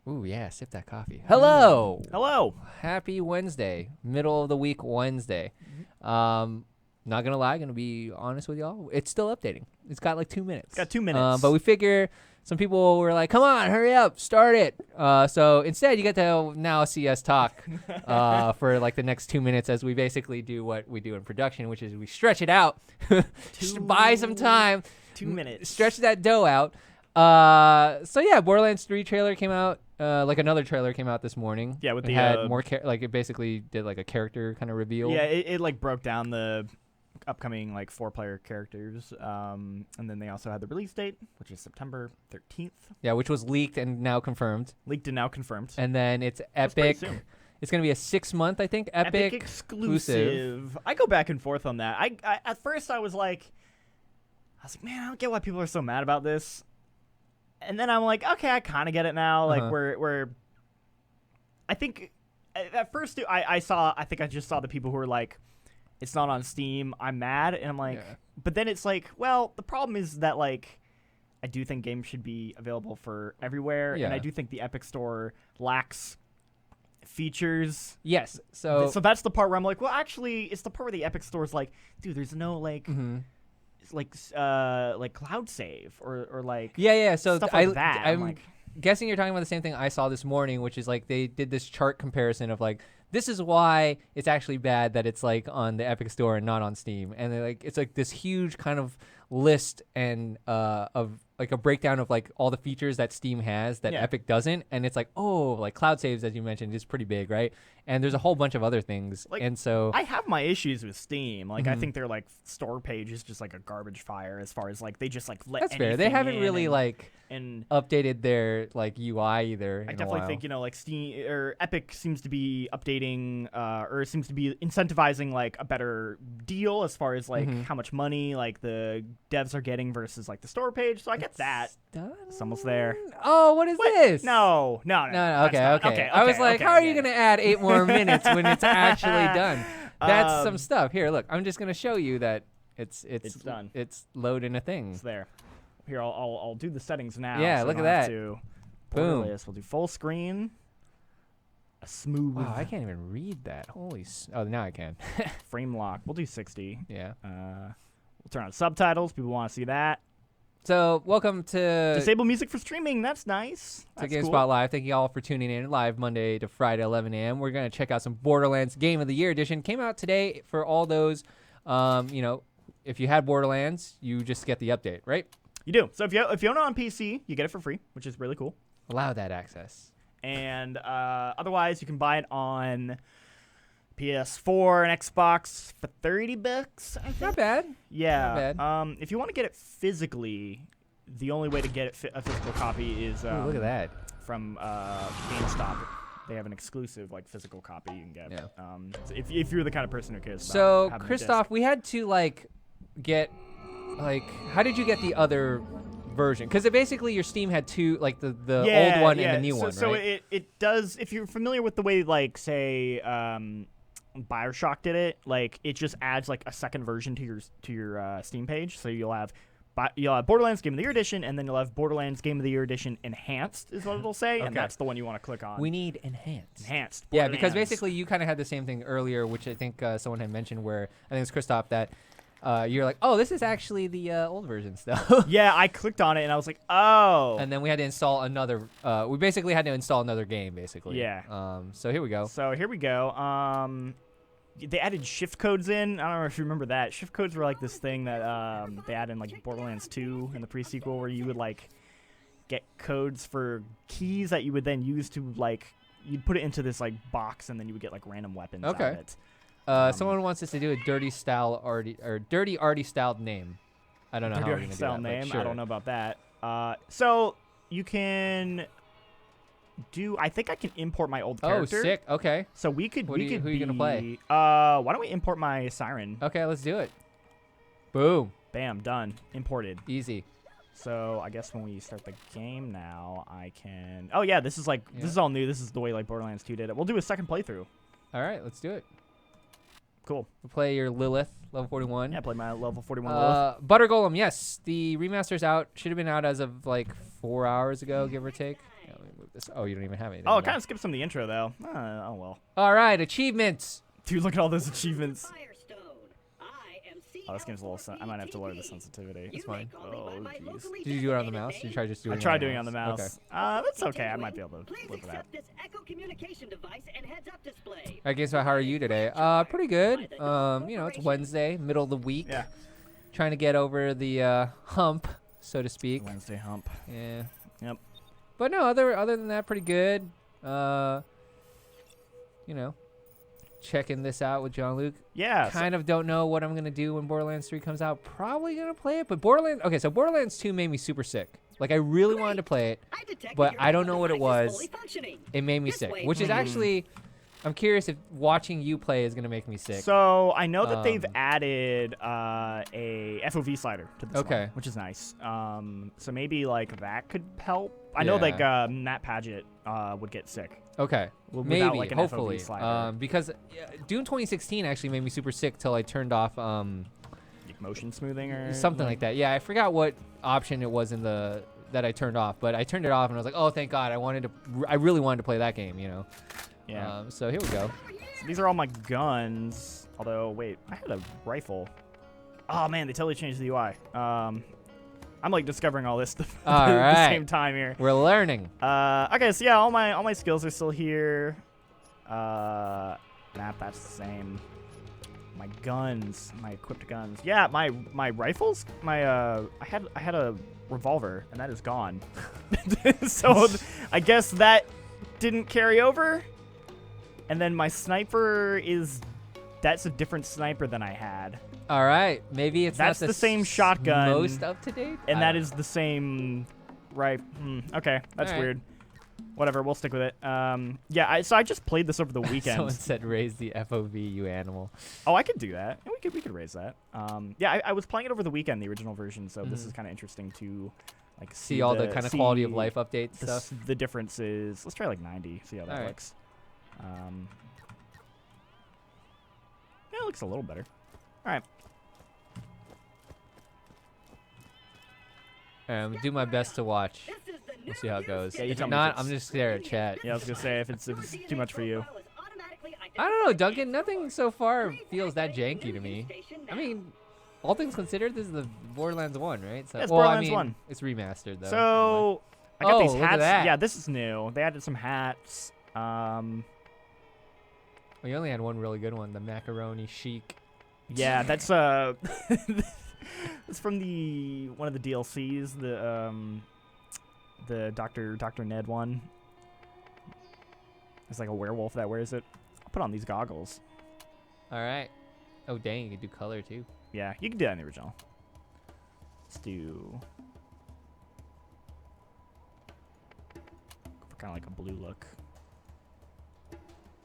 Ooh, yeah, sip that coffee. Hello. Hello. Happy Wednesday, middle of the week Wednesday. Not gonna lie, gonna be honest with y'all. It's still updating. It's got like 2 minutes. It's got 2 minutes. But we figure some people were like, "Come on, hurry up, start it." So instead, you get to now see us talk for like the next 2 minutes as we basically do what we do in production, which is we stretch it out, just buy some time, 2 minutes. stretch that dough out. So yeah, Borderlands 3 trailer came out. Like another trailer came out this morning. Yeah, with it the had more like it basically did like a character kind of reveal. Yeah, it like broke down the upcoming like 4-player characters. And then they also had the release date, which is September 13th. Yeah, which was leaked and now confirmed. Leaked and now confirmed. And then it's That's pretty Epic. soon. It's gonna be a 6-month, I think. Epic exclusive. I go back and forth on that. I at first I was like, man, I don't get why people are so mad about this. And then I'm like, okay, I kind of get it now. Like we're I think at first I think I just saw the people who were like, it's not on Steam, I'm mad, and I'm like, but then it's like, well, the problem is that like I do think games should be available for everywhere, and I do think the Epic Store lacks features. Yes. So that's the part where I'm like, well, actually, it's the part where the Epic Store is like, dude, there's no like like cloud save or like so stuff like that. I'm like, guessing you're talking about the same thing I saw this morning, which is like they did this chart comparison of like, this is why it's actually bad that it's like on the Epic Store and not on Steam, and they're like, it's like this huge kind of list and of like a breakdown of like all the features that Steam has that Epic doesn't, and it's like, oh, like cloud saves, as you mentioned, is pretty big, right? And there's a whole bunch of other things, like, and so I have my issues with Steam. Like I think their like store page is just like a garbage fire as far as like they just like let that's fair. They haven't really and updated their like UI either. I definitely think like Steam or Epic seems to be updating or seems to be incentivizing like a better deal as far as like how much money like the devs are getting versus like the store page. So I get that. Done? It's almost there. Oh, what is this? No. Okay. I was like, how are you gonna add 8 more minutes when it's actually done? That's some stuff. Here, look. I'm just gonna show you that it's done. It's loading a thing. It's there. Here, I'll do the settings now. Yeah, so look I at don't have that. to Boom. This. We'll do full screen. A smooth. Wow, I can't even read that. Oh, now I can. Frame lock. We'll do 60. Yeah. We'll turn on subtitles. People want to see that. So, welcome to Disable music for streaming. That's nice. That's GameSpot cool. Live. Thank you all for tuning in live Monday to Friday, 11 a.m. We're going to check out some Borderlands Game of the Year edition. Came out today for all those, if you had Borderlands, you just get the update, right? You do. So if you own it on PC, you get it for free, which is really cool. Allow that access. And otherwise, you can buy it on PS4 and Xbox for $30, I think. Not bad. Yeah. Not bad. If you want to get it physically, the only way to get it a physical copy is Ooh, look at that. From GameStop. They have an exclusive like physical copy you can get. Yeah. So if you're the kind of person who cares about So, having a Christoph, we had to get how did you get the other version? Because basically your Steam had two, like the old one and the new one, right? So it does. If you're familiar with the way like say BioShock did it, like it just adds like a second version to your Steam page. So you'll have Borderlands Game of the Year edition, and then you'll have Borderlands Game of the Year edition enhanced is what it'll say, and that's the one you want to click on. We need enhanced. Enhanced. Yeah, because basically you kind of had the same thing earlier, which I think someone had mentioned, where I think it's Christoph that you're like, oh, this is actually the old version still. Yeah, I clicked on it and I was like, oh. And then we had to install another. We basically had to install another game, basically. Yeah. So here we go. They added shift codes in. I don't know if you remember that. Shift codes were like this thing that they added in like Borderlands 2 in the pre-sequel, where you would like get codes for keys that you would then use to like you'd put it into this like box, and then you would get like random weapons out of it. Someone wants us to do a dirty arty styled name. I don't know how we're gonna do that, name. Sure. I don't know about that. So you can do. I think I can import my old character. Oh, sick. Okay. So we could. Who are you gonna play? Why don't we import my Siren? Okay, let's do it. Boom. Bam. Done. Imported. Easy. So I guess when we start the game now, I can. Oh yeah, this is like this is all new. This is the way like Borderlands 2 did it. We'll do a second playthrough. All right, let's do it. Cool. We'll play your Lilith, level 41. Yeah, play my level 41 Lilith. Butter Golem, yes. The remaster's out. Should have been out as of like 4 hours ago, give or take. Yeah, let me move Oh, you don't even have anything. Oh, it kind of skipped some of the intro though. Oh well. All right, achievements. Dude, look at all those achievements. Oh, this game's a little. I might have to lower the sensitivity. That's fine. Oh, jeez. Did you do it on the mouse? Did you try just doing it? I tried doing it on the mouse. Okay. That's okay. I might be able to live with that. I guess how are you today? Pretty good. You know, it's Wednesday, middle of the week. Yeah. Trying to get over the hump, so to speak. Wednesday hump. Yeah. Yep. But no, other than that, pretty good. You know, checking this out with Jean-Luc. Yeah. Kind of don't know what I'm gonna do when Borderlands 3 comes out. Probably gonna play it, but so Borderlands 2 made me super sick. Like I really wanted to play it, but I don't know what it was. It made me sick, which is actually, I'm curious if watching you play is gonna make me sick. So I know that they've added a FOV slider to this one, which is nice. So maybe like that could help. I know like Matt Paget would get sick. Okay, without, like, an hopefully, FOV slider. because Dune 2016 actually made me super sick till I turned off Like motion smoothing or something like that. Yeah, I forgot what option it was in the that I turned off, but I turned it off and I was like, oh, thank God, I really wanted to play that game, you know. Yeah. So here we go. So these are all my guns. Although, wait, I had a rifle. Oh man, they totally changed the UI. I'm like discovering all this stuff at the same time here. We're learning. Okay, so yeah, all my skills are still here. Nah, that's the same. My guns, my equipped guns. Yeah, my rifles. I had a revolver, and that is gone. So I guess that didn't carry over. And then my sniper that's a different sniper than I had. All right, maybe it's that's not the same shotgun, most up to date, and that is the same. Right? Okay, that's weird. Whatever, we'll stick with it. Yeah, so I just played this over the weekend. Someone said raise the FOV, you animal. Oh, I could do that. We could raise that. Yeah, I was playing it over the weekend, the original version, so this is kind of interesting to like see all the kind of quality of life update stuff. The differences. Let's try like 90. See how that looks. Yeah, it looks a little better. All right. Do my best to watch. We'll see how it goes. Yeah, if not, I'm just there at chat. Yeah, I was gonna say if it's too much for you. I don't know, Duncan. Nothing so far feels that janky to me. I mean, all things considered, this is the Borderlands 1, right? So, yeah, it's Borderlands 1. It's remastered though. So I got these look hats. at that. Yeah, this is new. They added some hats. We only had one really good one, the macaroni chic. Yeah, that's it's from one of the DLCs, the Dr. Ned one. It's like a werewolf that wears it. I'll put on these goggles. All right. Oh dang, you could do color too. Yeah, you can do that in the original. Let's do kind of like a blue look.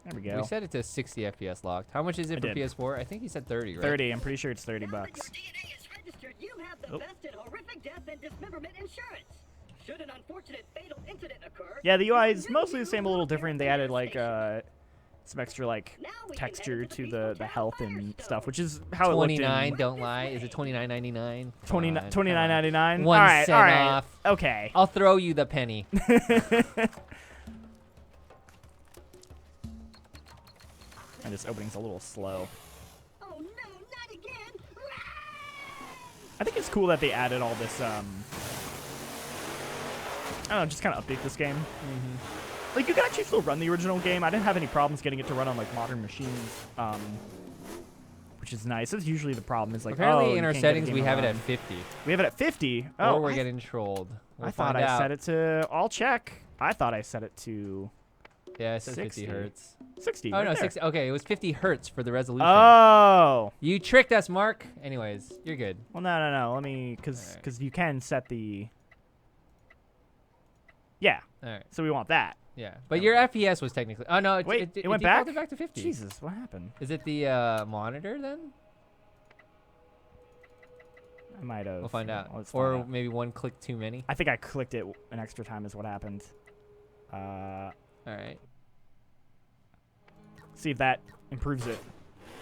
There we go. We set it to 60 FPS locked. How much is it for PS4? I think he said 30, right? 30. I'm pretty sure it's $30. You have the best in horrific death and dismemberment insurance. Should an unfortunate fatal incident occur, yeah, the UI is mostly the same, a little different. They added like some extra like texture to the health and stuff, which is how it looked. 29. Don't lie. Is it $29.99? $29.99. 1 cent all right. off. Okay. I'll throw you the penny. And this opening's a little slow. Oh no, not again! I think it's cool that they added all this, I don't know, just kind of update this game. Like, you can actually still run the original game. I didn't have any problems getting it to run on, like, modern machines, which is nice. That's usually the problem. Is like, apparently in you our can't get settings the we game have to it run. at 50. We have it at 50? Or Oh, we're getting trolled. I thought I set it to... I'll check. I thought I set it to... Yeah, it says 60. 50 hertz. 60. Oh, right no, there. 60. Okay, it was 50 hertz for the resolution. Oh. You tricked us, Mark. Anyways, you're good. Well, no. Let me... Because you can set the... Yeah. All right. So we want that. Yeah. But your FPS was technically... Oh, no. Wait, it went defaulted back to 50. Jesus, what happened? Is it the monitor then? I might have. We'll find out. Let's or find out. maybe one click too many. I think I clicked it an extra time is what happened. All right. See if that improves it.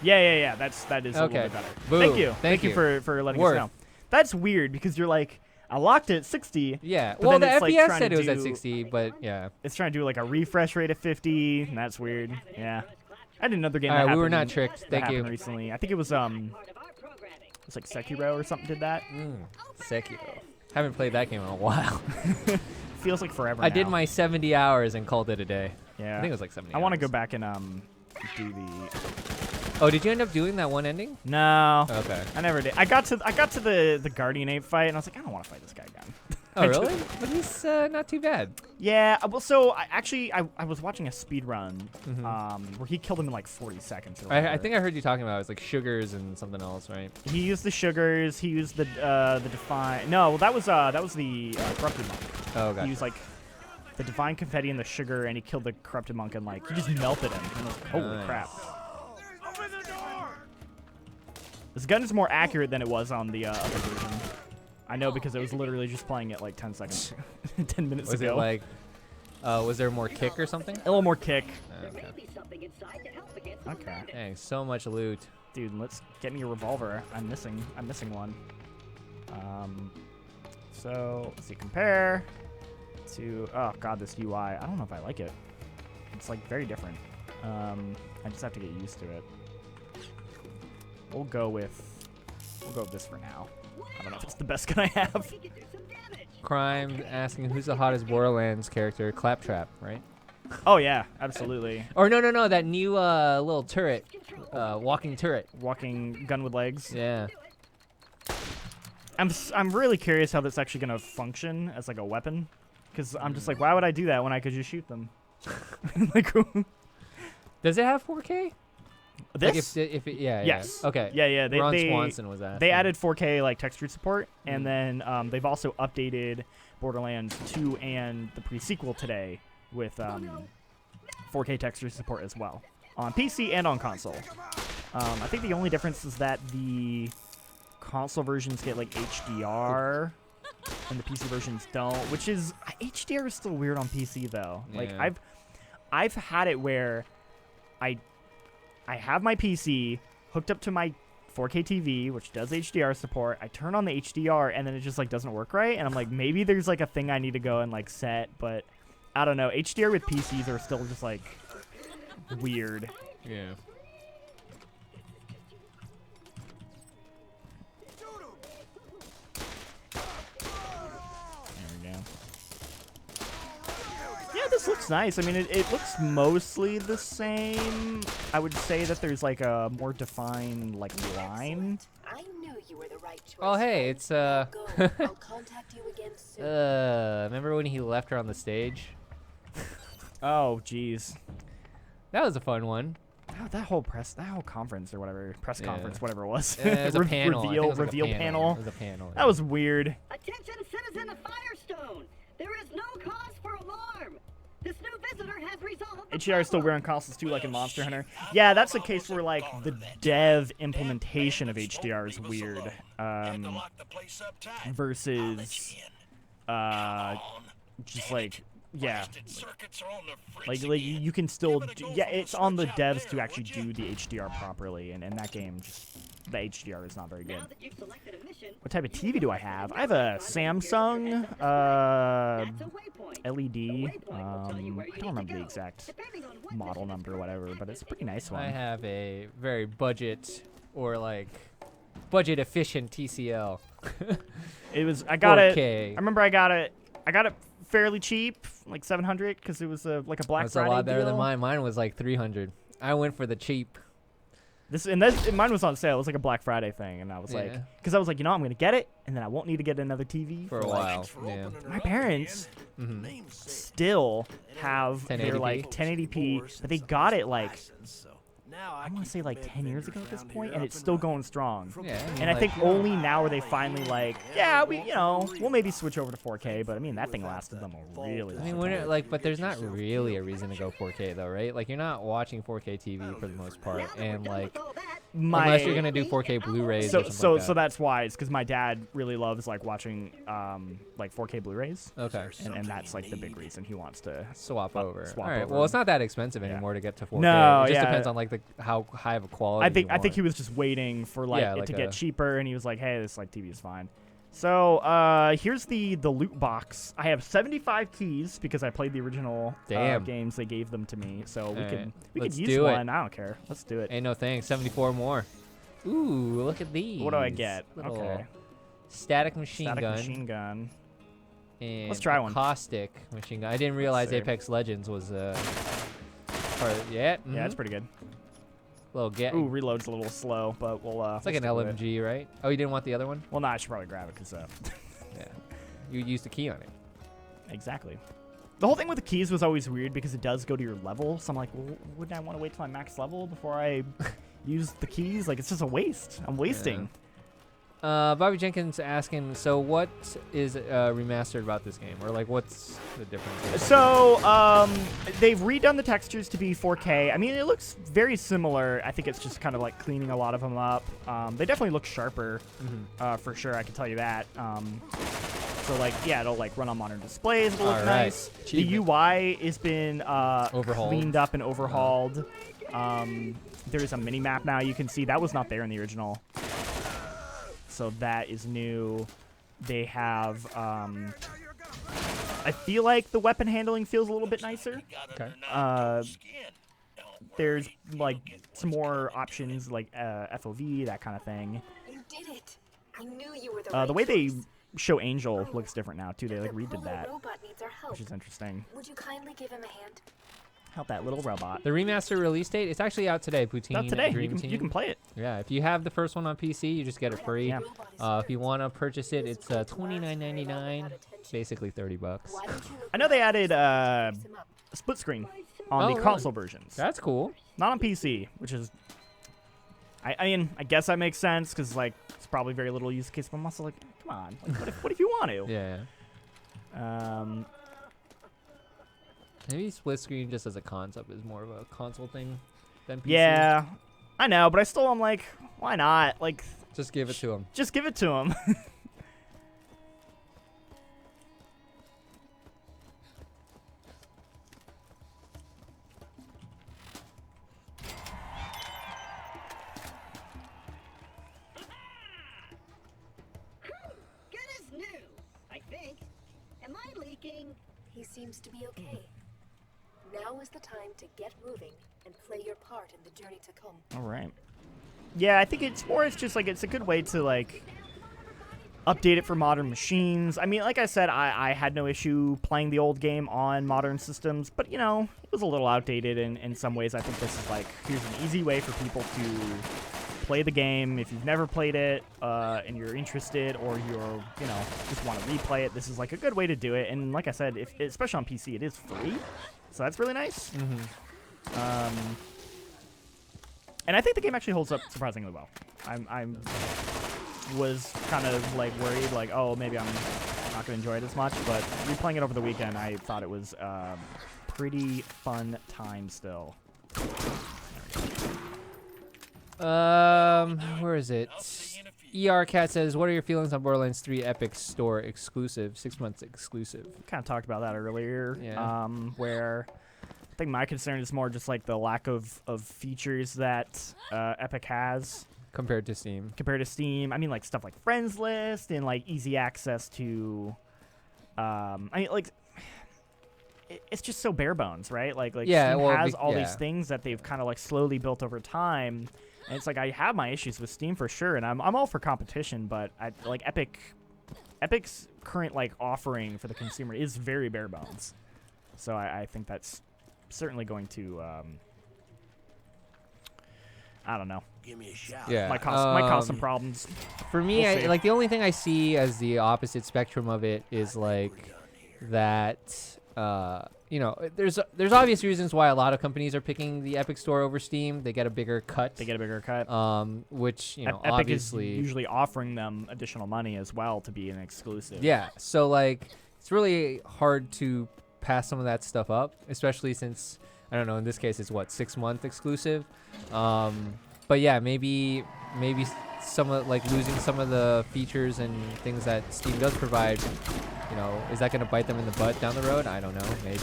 Yeah. That is a little bit better. Boom. Thank you. Thank you for letting us know. That's weird because you're like, I locked it at 60. Yeah. But Well, the then it's, like, FPS trying said to it was at do- 60, but yeah. It's trying to do like a refresh rate of 50, and that's weird. Yeah. I did another game. All that right, we were happened- not tricked. that Thank you. happened recently. I think it was like Sekiro or something did that. Sekiro. Haven't played that game in a while. Feels like forever. I did now. my 70 hours and called it a day. Yeah. I think it was like 70 I want to hours. go back and do the. Oh, did you end up doing that one ending? No. Okay. I never did. I got to the Guardian Ape fight, and I was like, I don't want to fight this guy again. Oh, really? But he's not too bad. Yeah. Well, so I was watching a speed run, where he killed him in like 40 seconds. Or I whatever. think I heard you talking about it. It was like sugars and something else, right? He used the sugars. He used the divine. No, that was the corrupted monk. Oh, gotcha. He used like the divine confetti and the sugar, and he killed the corrupted monk, and like he just melted him. And I was like, holy Nice. crap! This gun is more accurate than it was on the other version. I know because it was literally just playing it like 10 seconds, 10 minutes Was ago. it like, was there more kick or something? a little more kick? Okay. Okay, Dang, so much loot. dude, let's get me a revolver. I'm missing one. So let's see, compare to. Oh god, this UI. I don't know if I like it. It's like very different. I just have to get used to it. We'll go with this for now. I don't know if it's the best gun I have. Crime asking who's the hottest Borderlands character? Claptrap, right? Oh yeah, absolutely. Or no, that new little turret, walking turret. Walking gun with legs. Yeah. I'm really curious how that's actually gonna function as like a weapon, because I'm just like, why would I do that when I could just shoot them? Like, Does it have 4K? this? Like if it, yeah. Yes. Yeah. Okay. Yeah. Ron Swanson was asking. They added 4K like texture support, and then they've also updated Borderlands 2 and the pre-sequel today with 4K texture support as well on PC and on console. I think the only difference is that the console versions get like HDR and the PC versions don't, which is HDR is still weird on PC though. Like Yeah. I've had it where I have my PC hooked up to my 4K TV, which does HDR support. I turn on the HDR and then it just like doesn't work right, and I'm like, maybe there's like a thing I need to go and like set, but I don't know. HDR with PCs are still just like weird. Yeah. There we go. Yeah, this looks nice. I mean, it looks mostly the same. I would say that there's like a more defined like line. I knew you were the right choice. Oh, hey, it's Go. I'll contact you again soon. remember when he left her on the stage? Oh, jeez. That was a fun one. That whole conference or whatever, press Yeah. conference, whatever it was. It was a panel. I think it was like a Reveal panel. It was a panel. That was weird. Attention, citizen of Firestone! There is no cause for alarm. This new visitor has resolved. the HDR is still problem. weird on consoles too, like in Monster Hunter. Yeah, that's a case where like the dev implementation of HDR is weird. Versus just like yeah, like you can still yeah, it's on the devs to actually do the HDR properly, and in that game just the HDR is not very good. Now that you've selected a mission, What type of TV do I have? I have a Samsung that's a waypoint. LED. I don't remember the exact Depending on what model mission is number or whatever, but it's a pretty nice one. I have a very budget or like budget efficient TCL. It was I got it. 4K. I remember I got it fairly cheap, like 700, because it was like a Black That's Friday a lot better deal. than mine. Mine was like 300. I went for the cheap. Mine was on sale. It was like a Black Friday thing, and I was like, Yeah. because I was like, you know, I'm gonna get it, and then I won't need to get another TV For a like, while. Yeah. My parents hmm still have their 1080p. like 1080p, but they got it like I want to say like 10 years ago at this point, and it's still going strong. Yeah. And I think only now are they finally like, yeah, we'll maybe switch over to 4K, but I mean that thing lasted them a really I long mean, time. when it, like, but there's not really a reason to go 4K though, right? Like, you're not watching 4K TV for the most part, and like, unless you're gonna do 4K Blu-rays or something so like that. that's why it's because my dad really loves like watching like 4K Blu-rays, Okay. and that's like the big reason he wants to. Swap over. swap All right. over. Well, it's not that expensive Yeah. anymore to get to 4K. No, it just yeah. depends on like how high of a quality. I think you he was just waiting for like Yeah, it like to a- get cheaper, and he was like, hey, this like TV is fine. So here's the loot box. I have 75 keys because I played the original games. They gave them to me, so we could use one. I don't care. Let's do it. Hey, no thanks. 74 more. Ooh, look at these. What do I get? Little Okay. Static machine gun. Machine gun. And let's try one. Caustic machine gun. I didn't realize Apex Legends was part of it. Yeah. Yeah, it's pretty good. Ooh, reload's a little slow, but we'll. It's like an LMG, right? Oh, you didn't want the other one? Well, no, I should probably grab it because. Yeah. You used the key on it. Exactly. The whole thing with the keys was always weird because it does go to your level. So I'm like, well, wouldn't I want to wait till I'm max level before I use the keys? Like, it's just a waste. I'm wasting. Bobby Jenkins asking, so what is remastered about this game? Or, like, what's the difference? So, they've redone the textures to be 4K. I mean, it looks very similar. I think it's just kind of, like, cleaning a lot of them up. They definitely look sharper, for sure. I can tell you that. So, like, yeah, it'll, like, run on modern displays. It'll look nice. The UI has been cleaned up and overhauled. There's a mini-map now you can see. That was not there in the original. So that is new. They have, I feel like the weapon handling feels a little bit nicer. Okay. There's, like, some more options, like FOV, that kind of thing. You did it. I knew you were the right The way they choice. show Angel looks different now, too. They, like, redid The that, robot needs our help. which is interesting. Would you kindly give him a hand? Help that little robot. The remaster release date, it's actually out today, Poutine. Not today. Dream You Team. can play it. Yeah, if you have the first one on PC, you just get it free. Yeah. If you want to purchase it, it's $29.99, basically $30. Why don't you look I know they added fix him up? split screen on Oh, the really? console versions. That's cool. Not on PC, which is... I mean, I guess that makes sense, because, like, it's probably very little use case, but I'm also like, come on. Like, what if you want to? Yeah. Maybe split screen just as a concept is more of a console thing than PC. Yeah, I know, but I still am like, why not? Like, Just give it to them. just give it to him. Good as new, I think. Am I leaking? He seems to be okay. Now is the time to get moving and play your part in the journey to come. All right. Yeah, I think it's just like it's a good way to like update it for modern machines. I mean, like I said, I had no issue playing the old game on modern systems, but you know, it was a little outdated in some ways. I think this is like, here's an easy way for people to play the game. If you've never played it and you're interested, or you're, you know, just want to replay it, this is like a good way to do it. And like I said, especially on PC, it is free, so that's really nice. And I think the game actually holds up surprisingly well. I'm was kind of like worried, like, oh, maybe I'm not gonna enjoy it as much, but replaying it over the weekend, I thought it was pretty fun time still. Where is it? ER Cat says, "What are your feelings on Borderlands 3 Epic Store exclusive, 6 months exclusive?" Kind of talked about that earlier. Yeah. Where I think my concern is more just like the lack of features that Epic has Compared to Steam. I mean, like stuff like friends list and like easy access to. I mean, like it's just so bare bones, right? Like Yeah, Steam well, has all yeah. these things that they've kind of like slowly built over time, and it's like I have my issues with Steam for sure, and I'm all for competition, but I like Epic's current like offering for the consumer is very bare bones, so I think that's certainly going to I don't know. Give me a shot. Yeah. Might cause some problems. For me, We'll see. like the only thing I see as the opposite spectrum of it is like that. You know, there's obvious reasons why a lot of companies are picking the Epic Store over Steam. They get a bigger cut. Which, you know, Epic obviously is usually offering them additional money as well to be an exclusive. Yeah. So like, it's really hard to pass some of that stuff up, especially since I don't know. In this case, it's what 6-month exclusive. But yeah, maybe some of like losing some of the features and things that Steam does provide. You know, is that going to bite them in the butt down the road? I don't know. Maybe.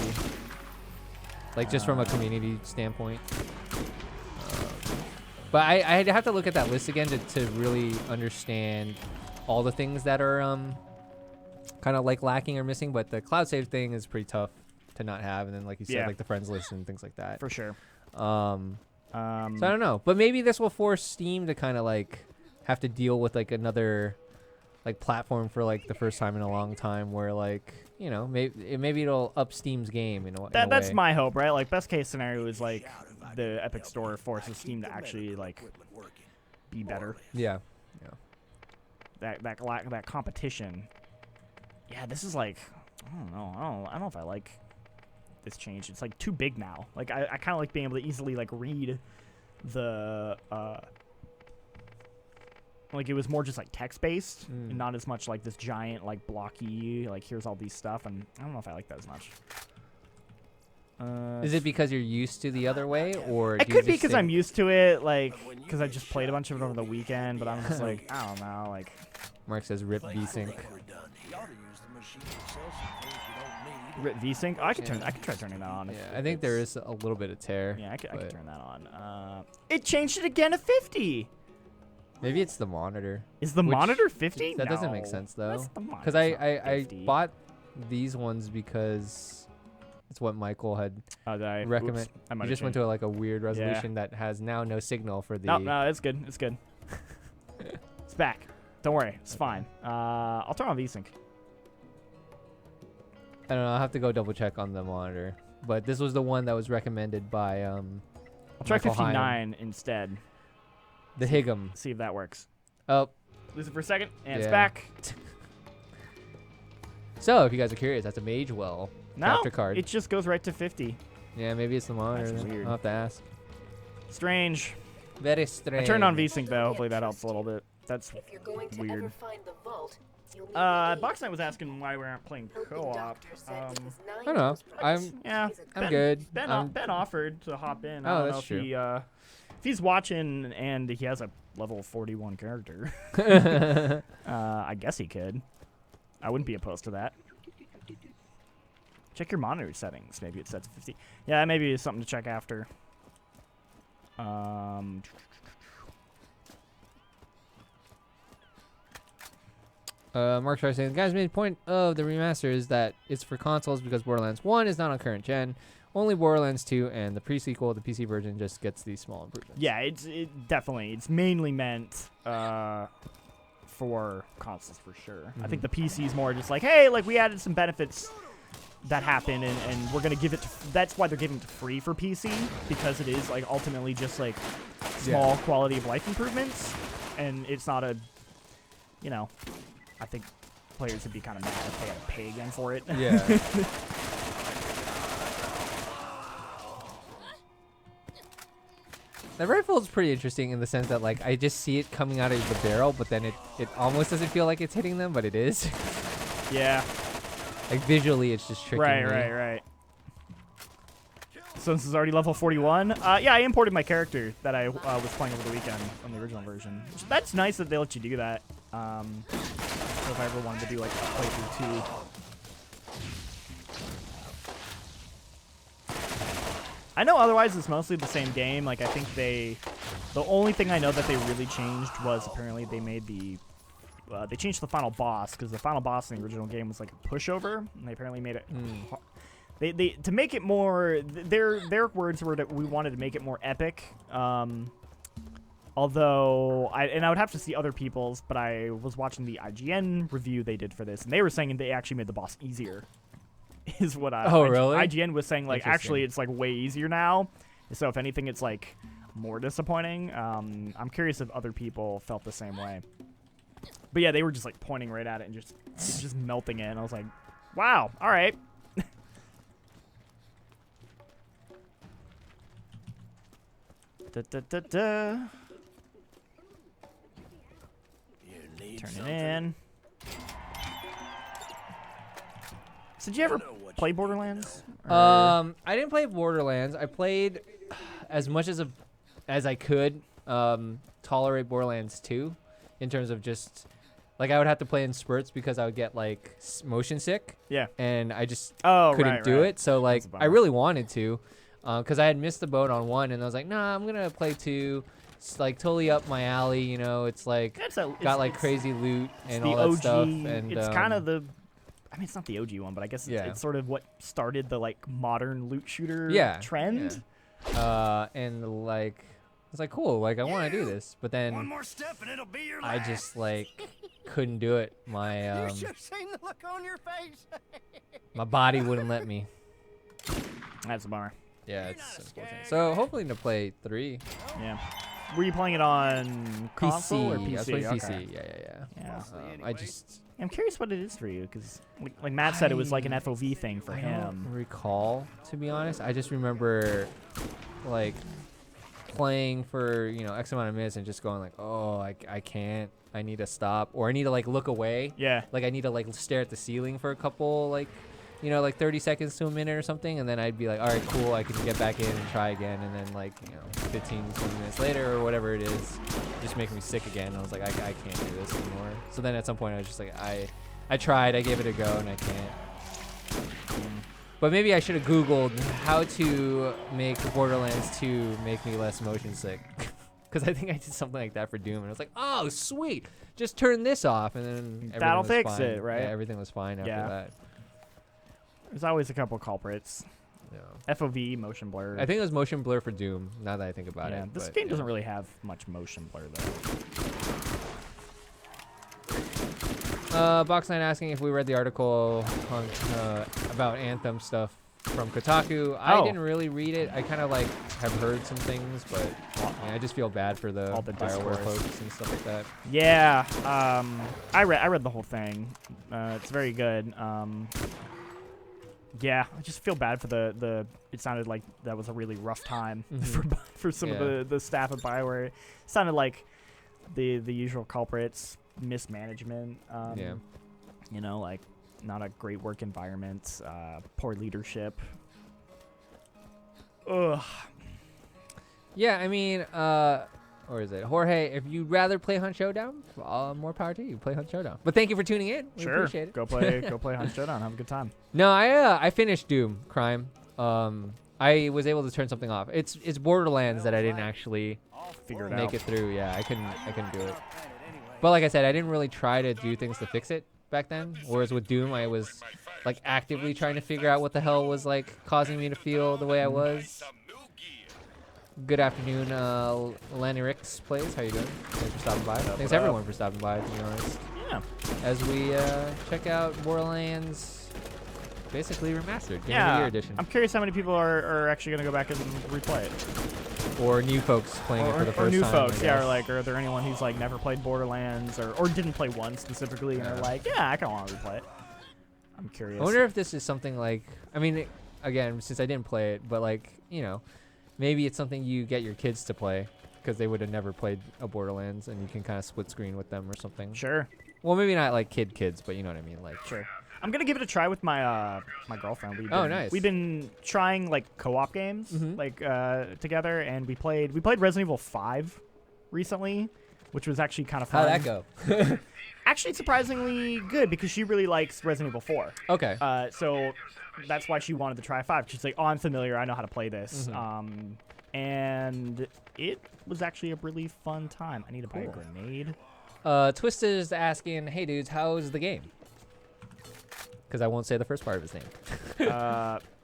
Like just from a community standpoint. But I'd have to look at that list again to really understand all the things that are kind of like lacking or missing. But the cloud save thing is pretty tough to not have, and then like you said, like the friends list and things like that. For sure. So I don't know, but maybe this will force Steam to kind of like have to deal with like another like platform for like the first time in a long time, where like maybe it'll up Steam's game in a That's way. my hope, right? Like best case scenario is like the Epic Store forces Steam to actually like be better. Yeah. That competition. Yeah, this is like I don't know if I like this change. It's like too big now. Like I kind of like being able to easily like read the like it was more just like text based and not as much like this giant like blocky like here's all these stuff, and I don't know if I like that as much. Is it because you're used to the other way, or it could be because I'm used to it, like because I just played a bunch of it over the weekend, but I'm just like I don't know, like Mark says rip VSync. Rip VSync. Oh, I could try turning that on. Yeah, I think there is a little bit of tear. Yeah, I could turn that on. It changed it again to 50. Maybe it's the monitor. Is the monitor 50? That doesn't make sense though. Because I bought these ones because it's what Michael had recommended. You just went to like a weird resolution that has now no signal for the. No, it's good. It's good. It's back. Don't worry, it's fine. I'll turn on VSync. I don't know. I'll have to go double check on the monitor, but this was the one that was recommended by I'll try Michael 59 instead. The Higgum. See if that works. Oh, Lose it for a second, and it's back. So, if you guys are curious, that's a Magewell capture card. It just goes right to 50. Yeah, maybe it's the monitor. That's weird. I'll have to ask. Strange. Very strange. I turned on VSync though. Hopefully that helps a little bit. That's If you're going to weird. ever find the vault, you'll need Box Knight was asking why we aren't playing co-op. I don't know. I'm good. Ben offered to hop in. Oh, I don't that's know if true. if he's watching and he has a level 41 character. I guess he could. I wouldn't be opposed to that. Check your monitor settings. Maybe it sets to 50. Yeah, maybe it's something to check after. Mark Schreier saying, the guys made a point of the remaster is that it's for consoles because Borderlands 1 is not on current gen. Only Borderlands 2 and the pre-sequel, the PC version, just gets these small improvements. Yeah, definitely. It's mainly meant for consoles for sure. Mm-hmm. I think the PC is more just like, hey, like we added some benefits that happen, and we're gonna give it. That's why they're giving it to free for PC, because it is like ultimately just like small quality of life improvements, and it's not a, I think players would be kind of mad if they had to pay again for it. Yeah. The rifle is pretty interesting in the sense that like I just see it coming out of the barrel, but then it almost doesn't feel like it's hitting them, but it is. Yeah. Like visually, it's just tricking me. Right. So this is already level 41. Yeah, I imported my character that I was playing over the weekend from the original version. That's nice that they let you do that. So if I ever wanted to do like a playthrough 2. I know otherwise it's mostly the same game. Like I think the only thing I know that they really changed was apparently they made they changed the final boss, because the final boss in the original game was like a pushover, and they apparently made it. They to make it more. Their words were that we wanted to make it more epic. Although I would have to see other people's, but I was watching the IGN review they did for this, and they were saying they actually made the boss easier. Is what really? IGN was saying, like actually it's like way easier now. So if anything, it's like more disappointing. I'm curious if other people felt the same way. But yeah, they were just like pointing right at it and just melting it. And I was like, wow, all right. Turn it in. So did you ever play Borderlands? I didn't play Borderlands. I played as much as I could tolerate Borderlands 2 in terms of just like I would have to play in spurts because I would get like motion sick. Yeah. And I just couldn't couldn't do it. So like That's a bummer. I really wanted to because I had missed the boat on 1 and I was like, nah, I'm going to play 2 It's like totally up my alley. You know, it's like got like crazy loot and the all that OG. stuff. And It's kind of the. I mean, it's not the OG one, but I guess it's sort of what started the like modern loot shooter trend. Yeah. And like it's like cool. Like I want to do this, but then One more step and it'll be your I last. just like couldn't do it. My You should have seen the look on your face. my body wouldn't let me. That's a bummer. Yeah, it's unfortunate. So hopefully to play 3 Yeah. Were you playing it on console or PC? PC. I was playing Okay. PC. Yeah. I just I'm curious what it is for you, because like Matt said, it was like an FOV thing for I him. don't recall, to be honest. I just remember like playing for X amount of minutes and just going like, oh, I can't. I need to stop, or I need to like look away. Yeah. Like I need to like stare at the ceiling for a couple like 30 seconds to a minute or something, and then I'd be like, all right, cool, I can get back in and try again, and then like 15, 20 minutes later or whatever it is, just make me sick again. And I was like, I can't do this anymore. So then at some point I was just like, I tried, I gave it a go, and I can't. But maybe I should have Googled how to make Borderlands 2 make me less motion sick. Because I think I did something like that for Doom, and I was like, oh, sweet, just turn this off, and then everything That'll was fix fine. it, right? Yeah, everything was fine after that. There's always a couple culprits. Yeah. FOV, motion blur. I think it was motion blur for Doom, now that I think about yeah, it. this but, game doesn't really have much motion blur, though. Box9 asking if we read the article on, about Anthem stuff from Kotaku. I didn't really read it. I kind of like have heard some things, but I just feel bad for All the BioWare discourse. folks and stuff like that. Yeah, I read the whole thing. It's very good. Yeah, I just feel bad for the. It sounded like that was a really rough time for some of the staff at BioWare. It sounded like the usual culprits, mismanagement. Like not a great work environment, poor leadership. Ugh. Yeah, I mean, or is it Jorge? If you'd rather play Hunt Showdown, more power to you. Play Hunt Showdown. But thank you for tuning in. We appreciate it. Go play Hunt Showdown. Have a good time. No, I finished Doom Crime. I was able to turn something off. It's Borderlands that I didn't actually make it through. Yeah, I couldn't do it. But like I said, I didn't really try to do things to fix it back then. Whereas with Doom, I was like actively trying to figure out what the hell was like causing me to feel the way I was. Good afternoon, Lanny Ricks plays. How you doing? Thanks for stopping by. Thanks everyone for stopping by, to be honest. Yeah. As we check out Borderlands, basically remastered, Game of the Year edition. I'm curious how many people are actually going to go back and replay it. Or new folks playing it for the first time. Or new time, folks, yeah. Or like, are there anyone who's like never played Borderlands or didn't play one specifically, and are like, yeah, I kind of want to replay it. I'm curious. I wonder if this is something like, I mean, again, since I didn't play it, but like, maybe it's something you get your kids to play because they would have never played a Borderlands, and you can kind of split screen with them or something. Sure. Well, maybe not like kids, but you know what I mean. Like, sure. I'm gonna give it a try with my my girlfriend. Nice. We've been trying like co-op games together, and we played Resident Evil 5 recently, which was actually kind of fun. How'd that go? Actually, surprisingly good, because she really likes Resident Evil 4. Okay. So that's why she wanted to try 5. She's like, oh, I'm familiar. I know how to play this. And it was actually a really fun time. I need to buy a grenade. Twisted is asking, hey, dudes, how's the game? Because I won't say the first part of his name.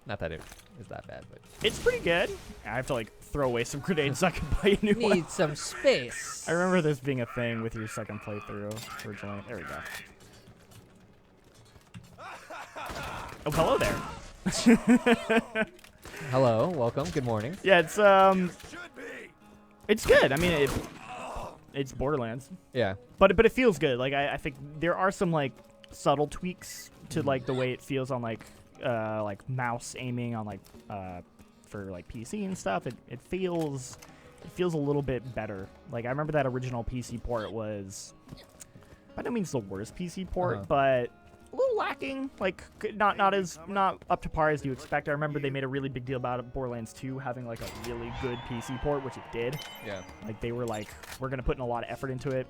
Not that it is that bad, but it's pretty good. I have to like throw away some grenades so I can buy a new one. Need some space. I remember this being a thing with your second playthrough originally. There we go. Oh, hello there. Hello, welcome. Good morning. Yeah, it's good. I mean, it's Borderlands. Yeah. But it feels good. Like I think there are some like subtle tweaks to like the way it feels on like mouse aiming on like for like PC and stuff. It feels a little bit better. Like I remember that original PC port was by no means the worst PC port, but a little lacking. Like not up to par as you expect. I remember they made a really big deal about it, Borderlands 2 having like a really good PC port, which it did. Yeah. Like they were like, we're gonna put in a lot of effort into it.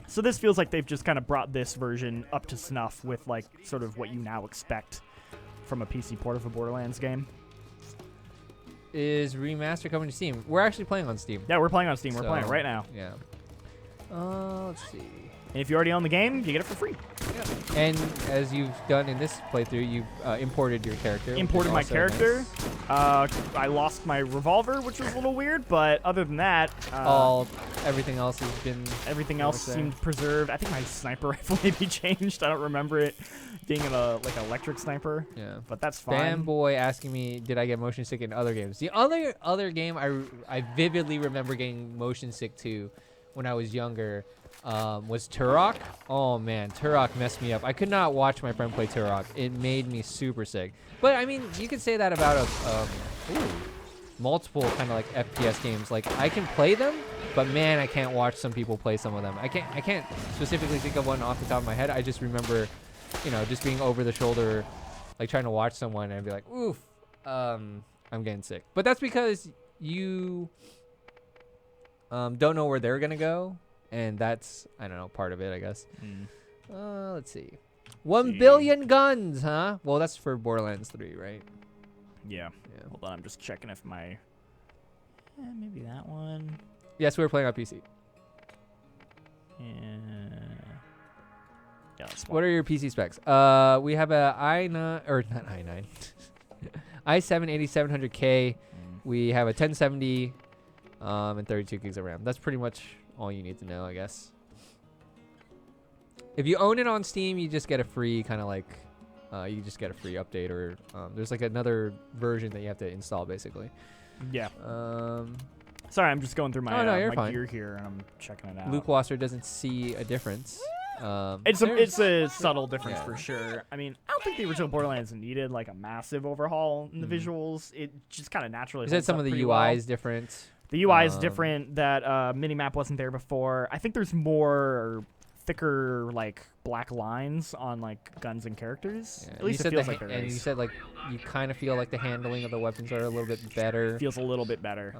So this feels like they've just kind of brought this version up to snuff with like sort of what you now expect from a PC port of a Borderlands game. is Remaster coming to Steam? We're actually playing on Steam. Yeah, we're playing on Steam. We're So, playing it right now. Yeah. Let's see. And if you already own the game, you get it for free. And as you've done in this playthrough, you've imported your character. which is Imported my also character. nice. I lost my revolver, which was a little weird, but other than that, Everything else has been. everything else seemed preserved. I think my sniper rifle maybe changed. I don't remember it being an electric sniper. Yeah. But that's fine. Fanboy asking me, did I get motion sick in other games? The other game I vividly remember getting motion sick to when I was younger was Turok. Oh man, Turok messed me up. I could not watch my friend play Turok. It made me super sick. But I mean, you could say that about multiple kind of like FPS games. Like I can play them, but man, I can't watch some people play some of them. I can't specifically think of one off the top of my head. I just remember, just being over the shoulder, like trying to watch someone and be like, oof, I'm getting sick. But that's because you don't know where they're gonna go, and that's, I don't know, part of it, I guess. Let's see. 1 billion guns, huh? Well, that's for Borderlands 3, right? Yeah. Hold on, I'm just checking if my... maybe that one. Yes, we were playing on PC. Yeah, that's What are your PC specs? We have a i9, or not i9, i7 8700K. We have a 1070 and 32 gigs of RAM. That's pretty much all you need to know, I guess. If you own it on Steam, you just get a free kind of like, you just get a free update, or there's like another version that you have to install, basically. Yeah. Sorry, I'm just going through my, you're my fine. gear here, and I'm checking it out. Luke Wasser doesn't see a difference. It's a subtle difference yeah. for sure. I mean, I don't think the original Borderlands needed like a massive overhaul in the visuals. It just kind of naturally. You said some of the UI is different. The UI is different. That minimap wasn't there before. I think there's more thicker like black lines on like guns and characters. Yeah. At least it feels like there and is. you said like you kind of feel like the handling of the weapons are a little bit better. Feels a little bit better.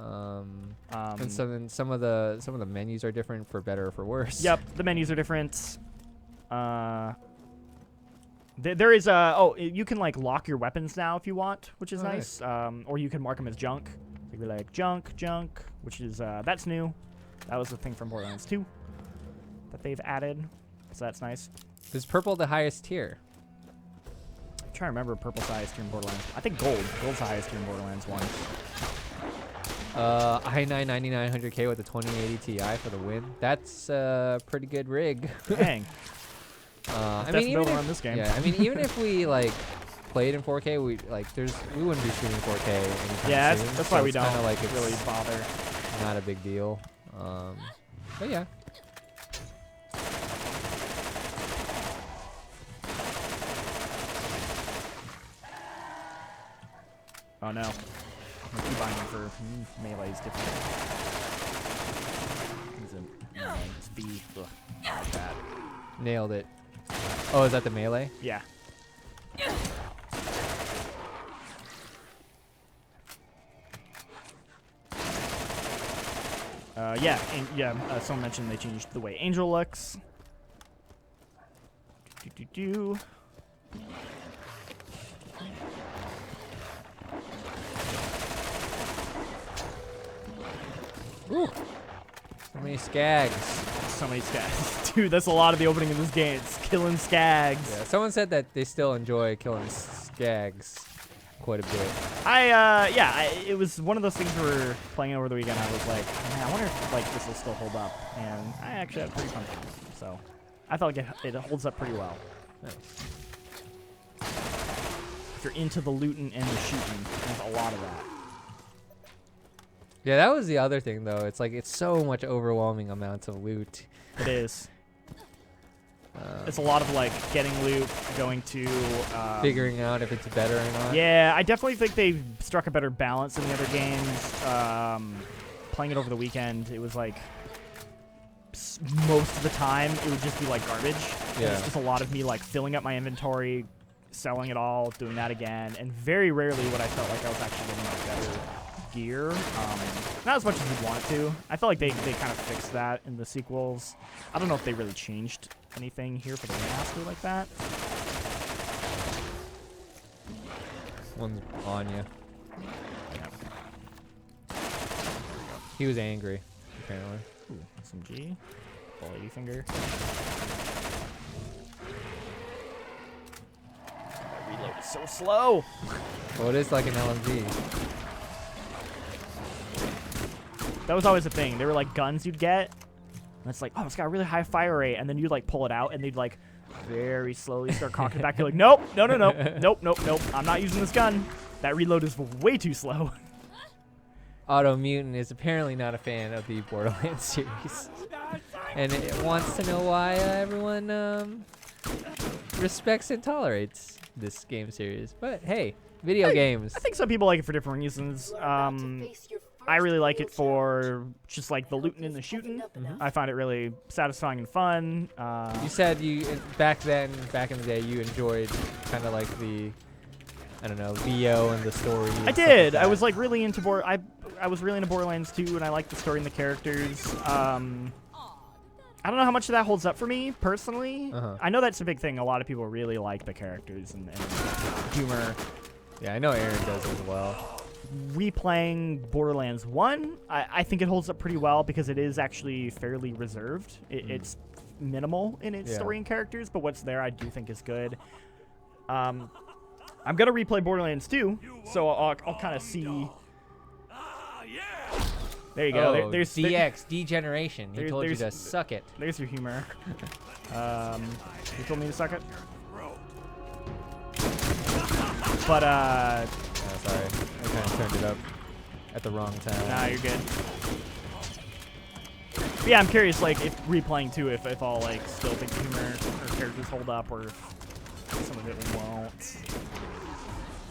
And some of the menus are different for better or for worse. Yep, the menus are different. There is you can like lock your weapons now if you want, which is nice. Or you can mark them as junk. So you'd be like junk, which is that's new. That was the thing from Borderlands 2 that they've added, so that's nice. Is purple the highest tier? I'm trying to remember purple's the highest tier in Borderlands. I think gold's the highest tier in Borderlands 1. i9 9900K with a 2080 Ti for the win. That's a pretty good rig. Dang. I mean, even on this game. Yeah, I mean, even if we like played in 4K, we wouldn't be streaming 4K anytime Yeah, soon. that's so why we it's don't kinda like it's really bother. Not a big deal. But yeah. Oh no. My key binding for melee is different. It's B. Ugh, like that. Nailed it. Oh, is that the melee? Yeah. Someone mentioned they changed the way Angel looks. Ooh. So many skags. So many skags. Dude, that's a lot of the opening of this game. It's killing skags. Yeah, someone said that they still enjoy killing skags quite a bit. It was one of those things where we were playing over the weekend. I was like, man, I wonder if like this will still hold up. And I actually had pretty fun time. So I felt like it holds up pretty well. Nice. If you're into the looting and the shooting, there's a lot of that. Yeah, that was the other thing, though. It's like it's so much overwhelming amounts of loot. It is. It's a lot of like getting loot, going to figuring out if it's better or not. Yeah, I definitely think they struck a better balance than the other games. Playing it over the weekend, it was like most of the time it would just be like garbage. Yeah. It's just a lot of me like filling up my inventory, selling it all, doing that again, and very rarely would I felt like I was actually getting like better gear. Not as much as you'd want it to. I felt like they kind of fixed that in the sequels. I don't know if they really changed anything here for the remaster like that. One's on you. He was angry, apparently. Ooh, SMG. Full 80 finger. That reload is so slow. Well, it is like an LMG. That was always a thing. There were like guns you'd get, and it's like, oh, it's got a really high fire rate, and then you'd like pull it out, and they'd like very slowly start cocking back. You're like, nope, no, no, no, nope, nope, nope. I'm not using this gun. That reload is way too slow. Auto Mutant is apparently not a fan of the Borderlands series, and it wants to know why everyone respects and tolerates this game series. But hey, video games. I think some people like it for different reasons. I really like it for just like the looting and the shooting. I find it really satisfying and fun. You said back in the day, you enjoyed kind of like the, I don't know, VO and the story. And I stuff did. like I that. was like really into I was really into Borderlands 2, and I liked the story and the characters. I don't know how much of that holds up for me personally. I know that's a big thing. A lot of people really like the characters and humor. Yeah, I know Aaron does as well. Replaying Borderlands 1, I think it holds up pretty well because it is actually fairly reserved. It's minimal in its story and characters, but what's there I do think is good. I'm gonna replay Borderlands 2, so I'll kind of see. There you go. Oh, There's DX Degeneration. He told you to there's- suck it. There's your humor. You told me to suck it. But Oh, sorry, I kind of turned it up at the wrong time. nah, you're good. But yeah, I'm curious, like, if replaying too, if I'll like still think the humor or characters hold up, or if some of it won't.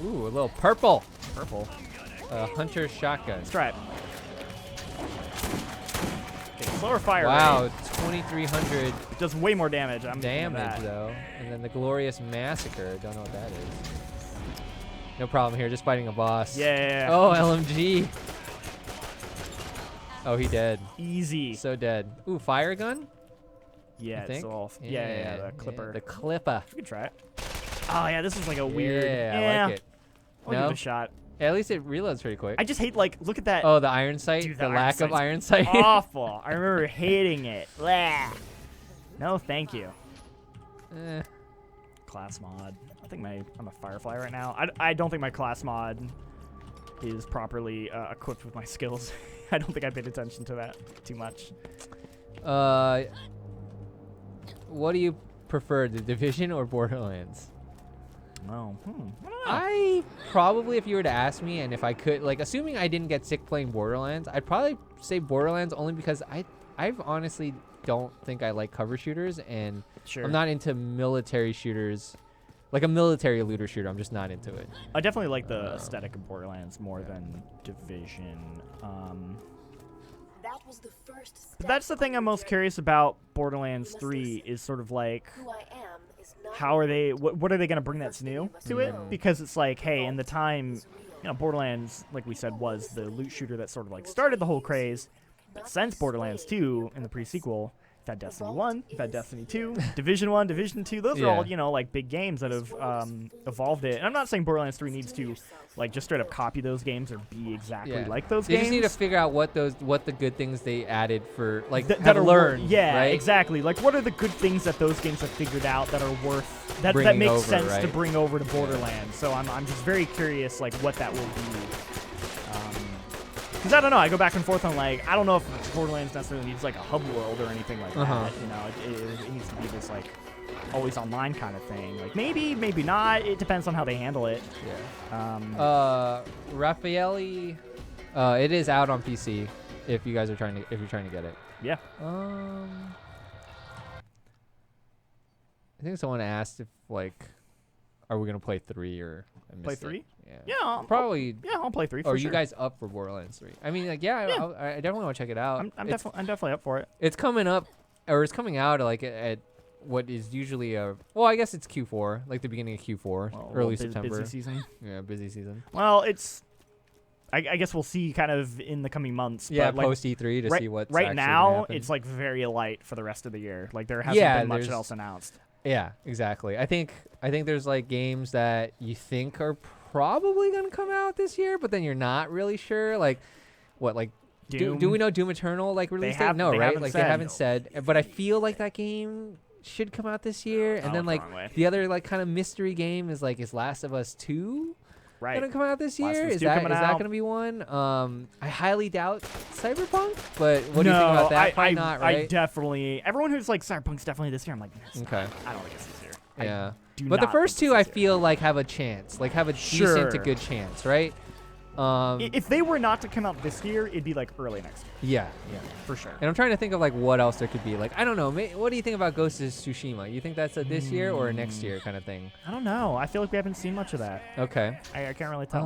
Ooh, a little purple. Purple. Hunter shotgun. Let's try it. Okay, slower fire Wow, rate. 2,300 It does way more damage. I'm thinking of damage that. though, and then the glorious massacre. Don't know what that is. No problem here, just fighting a boss. Yeah. Oh, LMG. Oh, he dead. Easy. So dead. Ooh, fire gun? Yeah, I it's think? all. Yeah, the clipper. the clipper. We can try it. Oh yeah, this is like a weird. Yeah, I like it. I'll give No? it a shot. Yeah, at least it reloads pretty quick. I just hate, like, look at that. Oh, the iron sight? Dude, the the lack iron of sight's iron sight? awful. I remember hating it. Blah. No, thank you. Eh. Class mod. I think I'm a Firefly right now. I don't think my class mod is properly equipped with my skills. I don't think I paid attention to that too much. What do you prefer, the Division or Borderlands? No. I don't know. I probably, if you were to ask me, and if I could, like, assuming I didn't get sick playing Borderlands, I'd probably say Borderlands only because I've honestly don't think I like cover shooters, and Sure. I'm not into military shooters, like a military looter shooter. I'm just not into it. I definitely like the aesthetic of Borderlands more than Division. That was the first step. But that's the thing I'm most curious about Borderlands 3 is sort of like, Who I am is not how are they, what are they going to bring that's new to it? Because it's like, hey, in the time, Borderlands, like we said, was the loot shooter that sort of like started the whole craze. But since Borderlands 2 in the pre-sequel, you've had Destiny 1, you've had Destiny 2, Division 1, Division 2. Those are all, like big games that have evolved it. And I'm not saying Borderlands 3 needs to like just straight up copy those games or be exactly like those They games. just need to figure out what the good things they added for, like, that have are learned. Yeah, right? exactly. Like, what are the good things that those games have figured out that are worth that Bringing makes over, sense to right? bring over to Borderlands? So I'm just very curious, like, what that will be. Because I don't know, I go back and forth on like, I don't know if Borderlands necessarily needs like a hub world or anything like that. It needs to be this like always online kind of thing. Like maybe not. It depends on how they handle it. Yeah. Raffaelli, it is out on PC if you're trying to get it. Yeah. I think someone asked if, like, are we gonna play 3 or I Play missed it. 3? Yeah. Yeah. Probably. I'll play 3 for Are sure. you guys up for Borderlands 3? I mean, like, yeah. I definitely want to check it out. I'm definitely up for it. It's coming up, or it's coming out like at what is usually I guess it's Q4, like the beginning of Q4, Well, early busy September. season. Yeah, busy season. Well, it's. I guess we'll see kind of in the coming months. Yeah, but like, post E3 to see what's right actually now. gonna happen. It's like very light for the rest of the year. Like there hasn't been much there's- else announced. Yeah, exactly. I think there's like games that you think are probably gonna come out this year, but then you're not really sure. Like, what, like Doom. Do we know Doom Eternal like release date? No, they right? haven't Like said. they haven't said. But I feel like that game should come out this year. And I then went like the wrong way. the other like kind of mystery game is like is Last of Us 2 Right. gonna come out this Last of year? Us Is 2 that coming that out. gonna be one? I highly doubt Cyberpunk. But what do you think about that? Probably not, I right? definitely. Everyone who's like Cyberpunk's definitely this year. I'm like, it's Okay. not. I don't think it's this year. Yeah. do But the not first think two I it's this year. feel like have a chance. Like have a Sure. decent to good chance, right? If they were not to come out this year, it'd be like early next year. Yeah. For sure. And I'm trying to think of like what else there could be. Like I don't know. What do you think about Ghost of Tsushima? You think that's a this year or a next year kind of thing? I don't know. I feel like we haven't seen much of that. Okay. I can't really tell.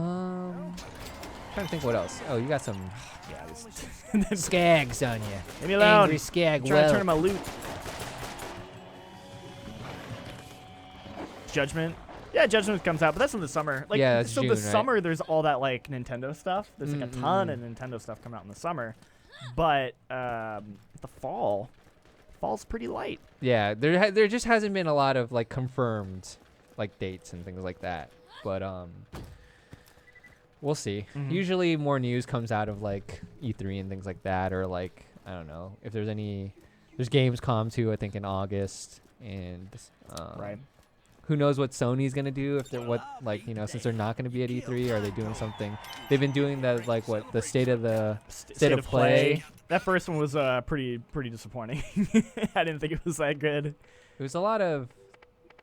Trying to think what else. Oh, you got some Yeah. skags on you. Leave me alone. Angry skag. I'm trying to turn my loot. Judgment. Yeah, Judgment comes out, but that's in the summer. Like, Yeah, that's so June, the right? summer, there's all that like Nintendo stuff. There's like a ton of Nintendo stuff coming out in the summer, but the fall's pretty light. Yeah, there just hasn't been a lot of like confirmed like dates and things like that. But we'll see. Usually more news comes out of like E3 and things like that, or like I don't know if there's Gamescom too. I think in August, and Right. Who knows what Sony's gonna do if they're since they're not gonna be at E3, are they doing something? They've been doing the the state of play. That first one was pretty disappointing. I didn't think it was that good. There's a lot of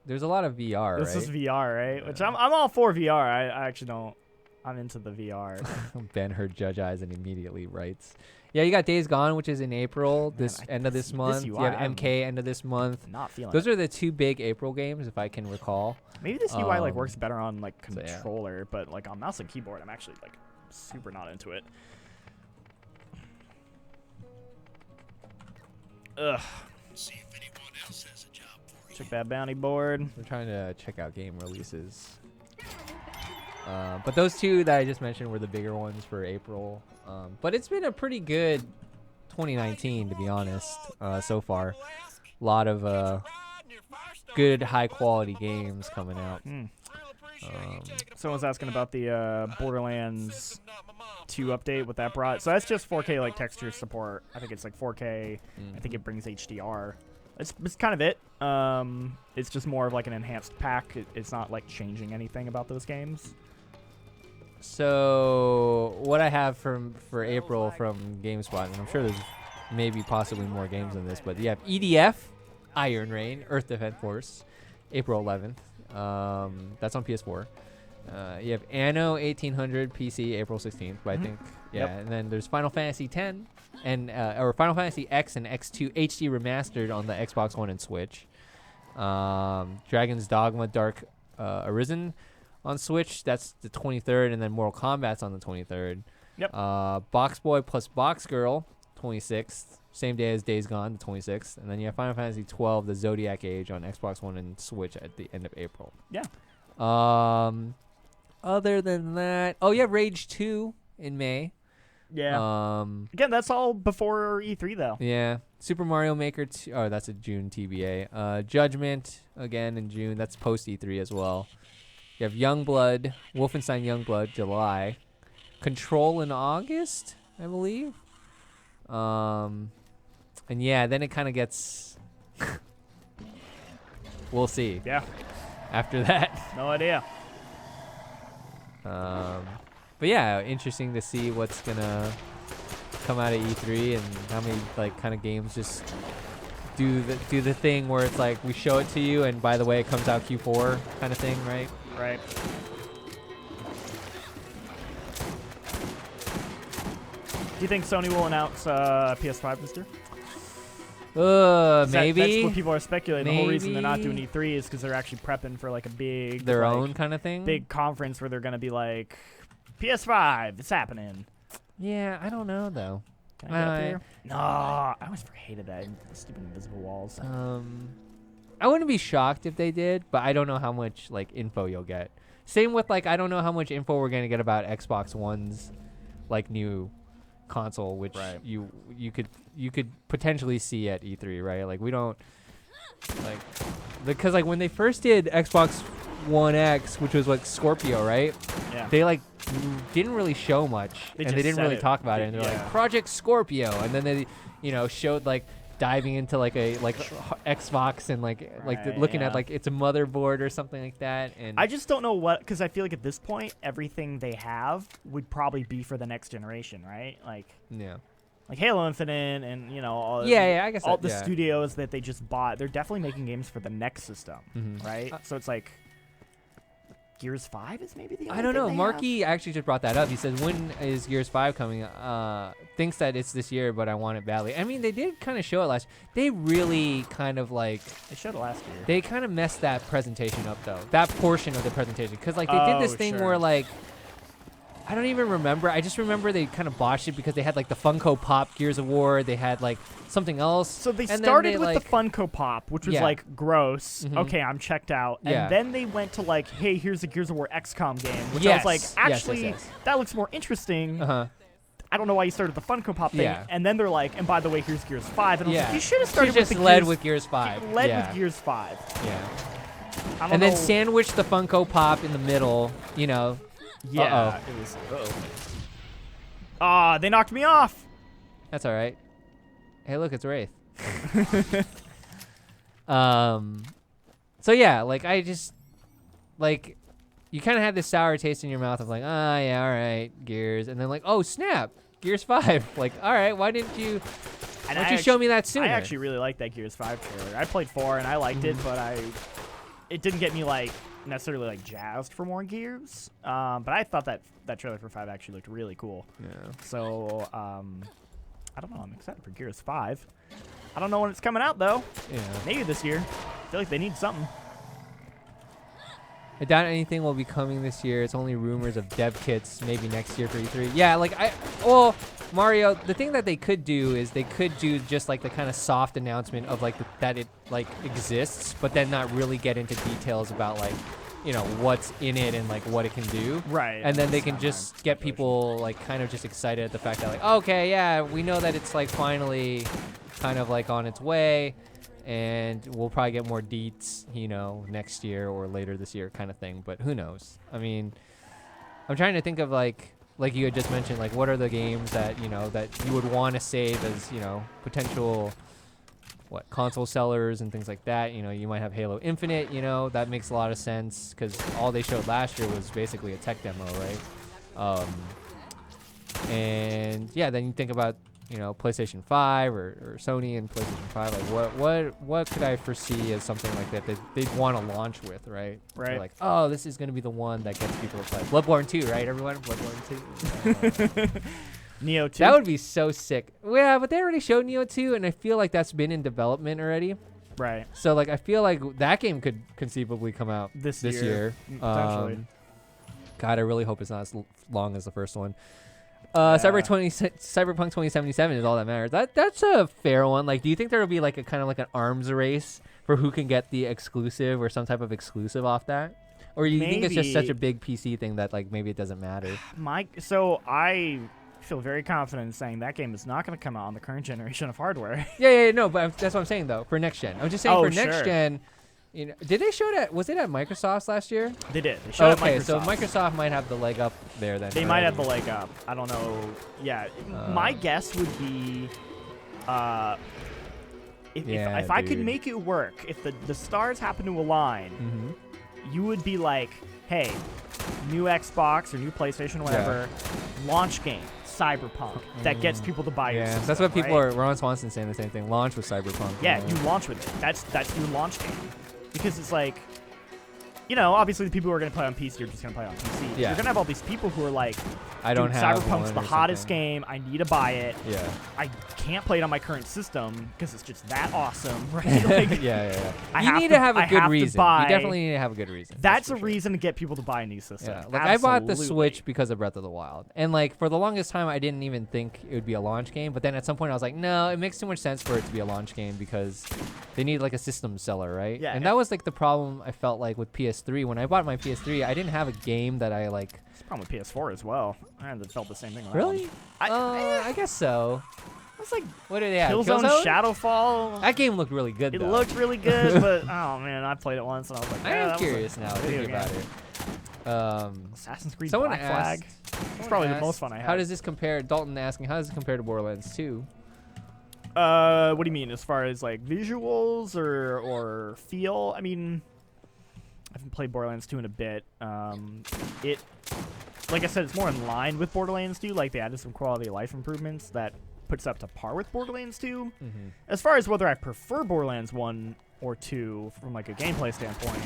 VR, This right? is VR, right? Which I'm all for VR. I actually don't. I'm into the VR. Ben heard Judge Eyes and immediately writes. Yeah, you got Days Gone, which is in April, end of this month. You have MK end of this month. Not feeling Those it. are the two big April games, if I can recall. Maybe this UI like Um, works better on like so, yeah. controller, but like on mouse and keyboard, I'm actually like super not into it. Ugh. Check that bounty board. We're trying to check out game releases. But those two that I just mentioned were the bigger ones for April. But it's been a pretty good 2019, to be honest, so far. A lot of good, high-quality games coming out. Someone's asking about the Borderlands 2 update, what that brought. So that's just 4K like texture support. I think it's like 4K. I think it brings HDR. It's kind of it. It's just more of like an enhanced pack. It's not like changing anything about those games. So what I have for April from GameSpot, and I'm sure there's maybe possibly more games than this, but you have EDF, Iron Rain, Earth Defense Force, April 11th. That's on PS4. You have Anno 1800 PC, April 16th, but I think and then there's Final Fantasy X and or Final Fantasy X and X2 HD remastered on the Xbox One and Switch. Dragon's Dogma Dark Arisen on Switch, that's the 23rd, and then Mortal Kombat's on the 23rd. Yep. Box Boy plus Box Girl, 26th, same day as Days Gone, the 26th, and then you have Final Fantasy 12, the Zodiac Age on Xbox One and Switch at the end of April. Yeah. Other than that, you have Rage 2 in May. Yeah. Again, that's all before E3 though. Yeah. Super Mario Maker 2, that's a June TBA. Judgment again in June, that's post E3 as well. You have Youngblood, Wolfenstein Youngblood, July. Control in August, I believe. And yeah, then it kind of gets... we'll see. Yeah. After that. No idea. But yeah, interesting to see what's going to come out of E3 and how many like kind of games just do the thing where it's like we show it to you and by the way it comes out Q4 kind of thing, right? Right. Do you think Sony will announce PS5 this year? Maybe. That's what people are speculating. The whole reason they're not doing Maybe. E3 is because they're actually prepping for like a big Their like, own kind of thing. big conference where they're gonna be like, PS5, it's happening. Yeah, I don't know though. Can I get up here? No, I always hated that stupid invisible walls. I wouldn't be shocked if they did, but I don't know how much like info you'll get. Same with like I don't know how much info we're gonna get about Xbox One's like new console, which Right. you could potentially see at E3, right? Like we don't like because like when they first did Xbox One X, which was like Scorpio, right? Yeah. They like didn't really show much, They and just they didn't said really it. talk about it. And they're Yeah. like Project Scorpio, and then they, showed like diving into like a Xbox and Right, looking yeah. at like its a motherboard or something like that. And I just don't know what, because I feel like at this point, everything they have would probably be for the next generation, right? Like Halo Infinite and all I guess all that- the yeah. studios that they just bought, they're definitely making games for the next system, Mhm. right? So it's like Gears 5 is maybe the only I don't thing know. they Marky actually just brought that up. He says, "When is Gears 5 coming?" Thinks that it's this year, but I want it badly. I mean, they did kind of show it last. They really kind of like have. They showed it last year. they kind of messed that presentation up though. That portion of the presentation, because like they did this thing sure. where like I don't even remember. I just remember they kind of botched it because they had like the Funko Pop Gears of War. They had like something else. So they and then started they, with like, the Funko Pop, which was Yeah. like gross. Mhm. Okay, I'm checked out. Yeah. And then they went to like, hey, here's a Gears of War XCOM game, which I Yes. was like, Yes, actually, yes. that looks more interesting. Uh-huh. I don't know why you started the Funko Pop thing. Yeah. And then they're like, and by the way, here's Gears 5. And I was Yeah. like, you should have started Should've with just the led Gears, with Gears 5. led yeah. with Gears 5. Yeah. I don't And know. then sandwich the Funko Pop in the middle. Yeah, Uh-oh. it was. Ah, they knocked me off. That's all right. Hey, look, it's Wraith. So yeah, like I just like you kind of had this sour taste in your mouth of like, yeah, all right, Gears, and then like, oh snap, Gears 5. Like, all right, why didn't you show me that sooner? I actually really liked that Gears 5 trailer. I played 4 and I liked it, but it didn't get me like necessarily like jazzed for more Gears. But I thought that trailer for 5 actually looked really cool. Yeah. So I don't know. I'm excited for Gears 5. I don't know when it's coming out though. Yeah. Maybe this year. I feel like they need something. I doubt anything will be coming this year. It's only rumors of dev kits maybe next year for E3. Yeah, like Mario, the thing that they could do is they could do just like the kind of soft announcement of like that it like exists, but then not really get into details about like, what's in it and like what it can do. Right. And then they That's can not just my get situation. people like kind of just excited at the fact that like, okay, yeah, we know that it's like finally kind of like on its way. And we'll probably get more deets, next year or later this year kind of thing. But who knows? I mean, I'm trying to think of like you had just mentioned, like what are the games that, that you would want to save as, potential, console sellers and things like that. You might have Halo Infinite, that makes a lot of sense because all they showed last year was basically a tech demo, right? And yeah, then you think about, PlayStation 5 or Sony and PlayStation 5, like what could I foresee as something like that they'd want to launch with, right? Right. They're like, oh, this is going to be the one that gets people to play. Bloodborne 2, right, everyone? Bloodborne 2. Neo 2. That would be so sick. Yeah, but they already showed Neo 2, and I feel like that's been in development already. right. So, like, I feel like that game could conceivably come out This year. year. Potentially. God, I really hope it's not as long as the first one. Cyberpunk 2077 is all that matters. That's a fair one. Like, do you think there will be like a kind of like an arms race for who can get the exclusive or some type of exclusive off that? Or you think it's just such Maybe. a big PC thing that like maybe it doesn't matter? So I feel very confident in saying that game is not going to come out on the current generation of hardware. Yeah, no, but that's what I'm saying though. For next gen, I'm just saying Oh, for next sure. gen. Did they show that? Was it at Microsoft last year? They did. They showed Okay, Microsoft. so Microsoft might have the leg up there then. They might have the already. leg up. I don't know. Yeah, my guess would be, Yeah, if I could dude. make it work, if the stars happen to align, Mhm. you would be like, hey, new Xbox or new PlayStation, whatever, launch game, Cyberpunk, that gets people to buy your Yeah, system, that's what people right? are. Ron Swanson saying the same thing. Launch with Cyberpunk. Yeah, you launch with it. That's your launch game. Because it's like, obviously the people who are going to play on PC are just going to play on PC. Yeah. You're going to have all these people who are like, I don't dude, have Cyberpunk's one the or hottest something. game. I need to buy it. Yeah. I can't play it on my current system because it's just that awesome, right? Like, yeah. I You have need to- to have I a good have to reason. buy- You definitely need to have a good reason. That's for a sure. reason to get people to buy a new system. Yeah, like I bought the Absolutely. Switch because of Breath of the Wild, and like for the longest time, I didn't even think it would be a launch game. But then at some point, I was like, no, it makes too much sense for it to be a launch game because they need like a system seller, right? Yeah, And yeah. that was like the problem I felt like with PS3. When I bought my PS3, I didn't have a game that I like. It's a problem with PS4 as well. I felt the same thing. on that Really? one. I guess so. was like What did they have? Killzone Killzone? Shadowfall. That game looked really good. It though. looked really good, but oh man, I played it once and I was like, I yeah, am that was curious a now video thinking about game. it. Assassin's Creed Someone Black asked. Flag. It's probably the most fun I had. How does this compare? Dalton asking, how does it compare to Borderlands 2? What do you mean as far as like visuals or feel? I mean, I haven't played Borderlands 2 in a bit. It, like I said, it's more in line with Borderlands 2. Like they added some quality of life improvements that puts it up to par with Borderlands 2. As far as whether I prefer Borderlands 1 or 2 from like a gameplay standpoint,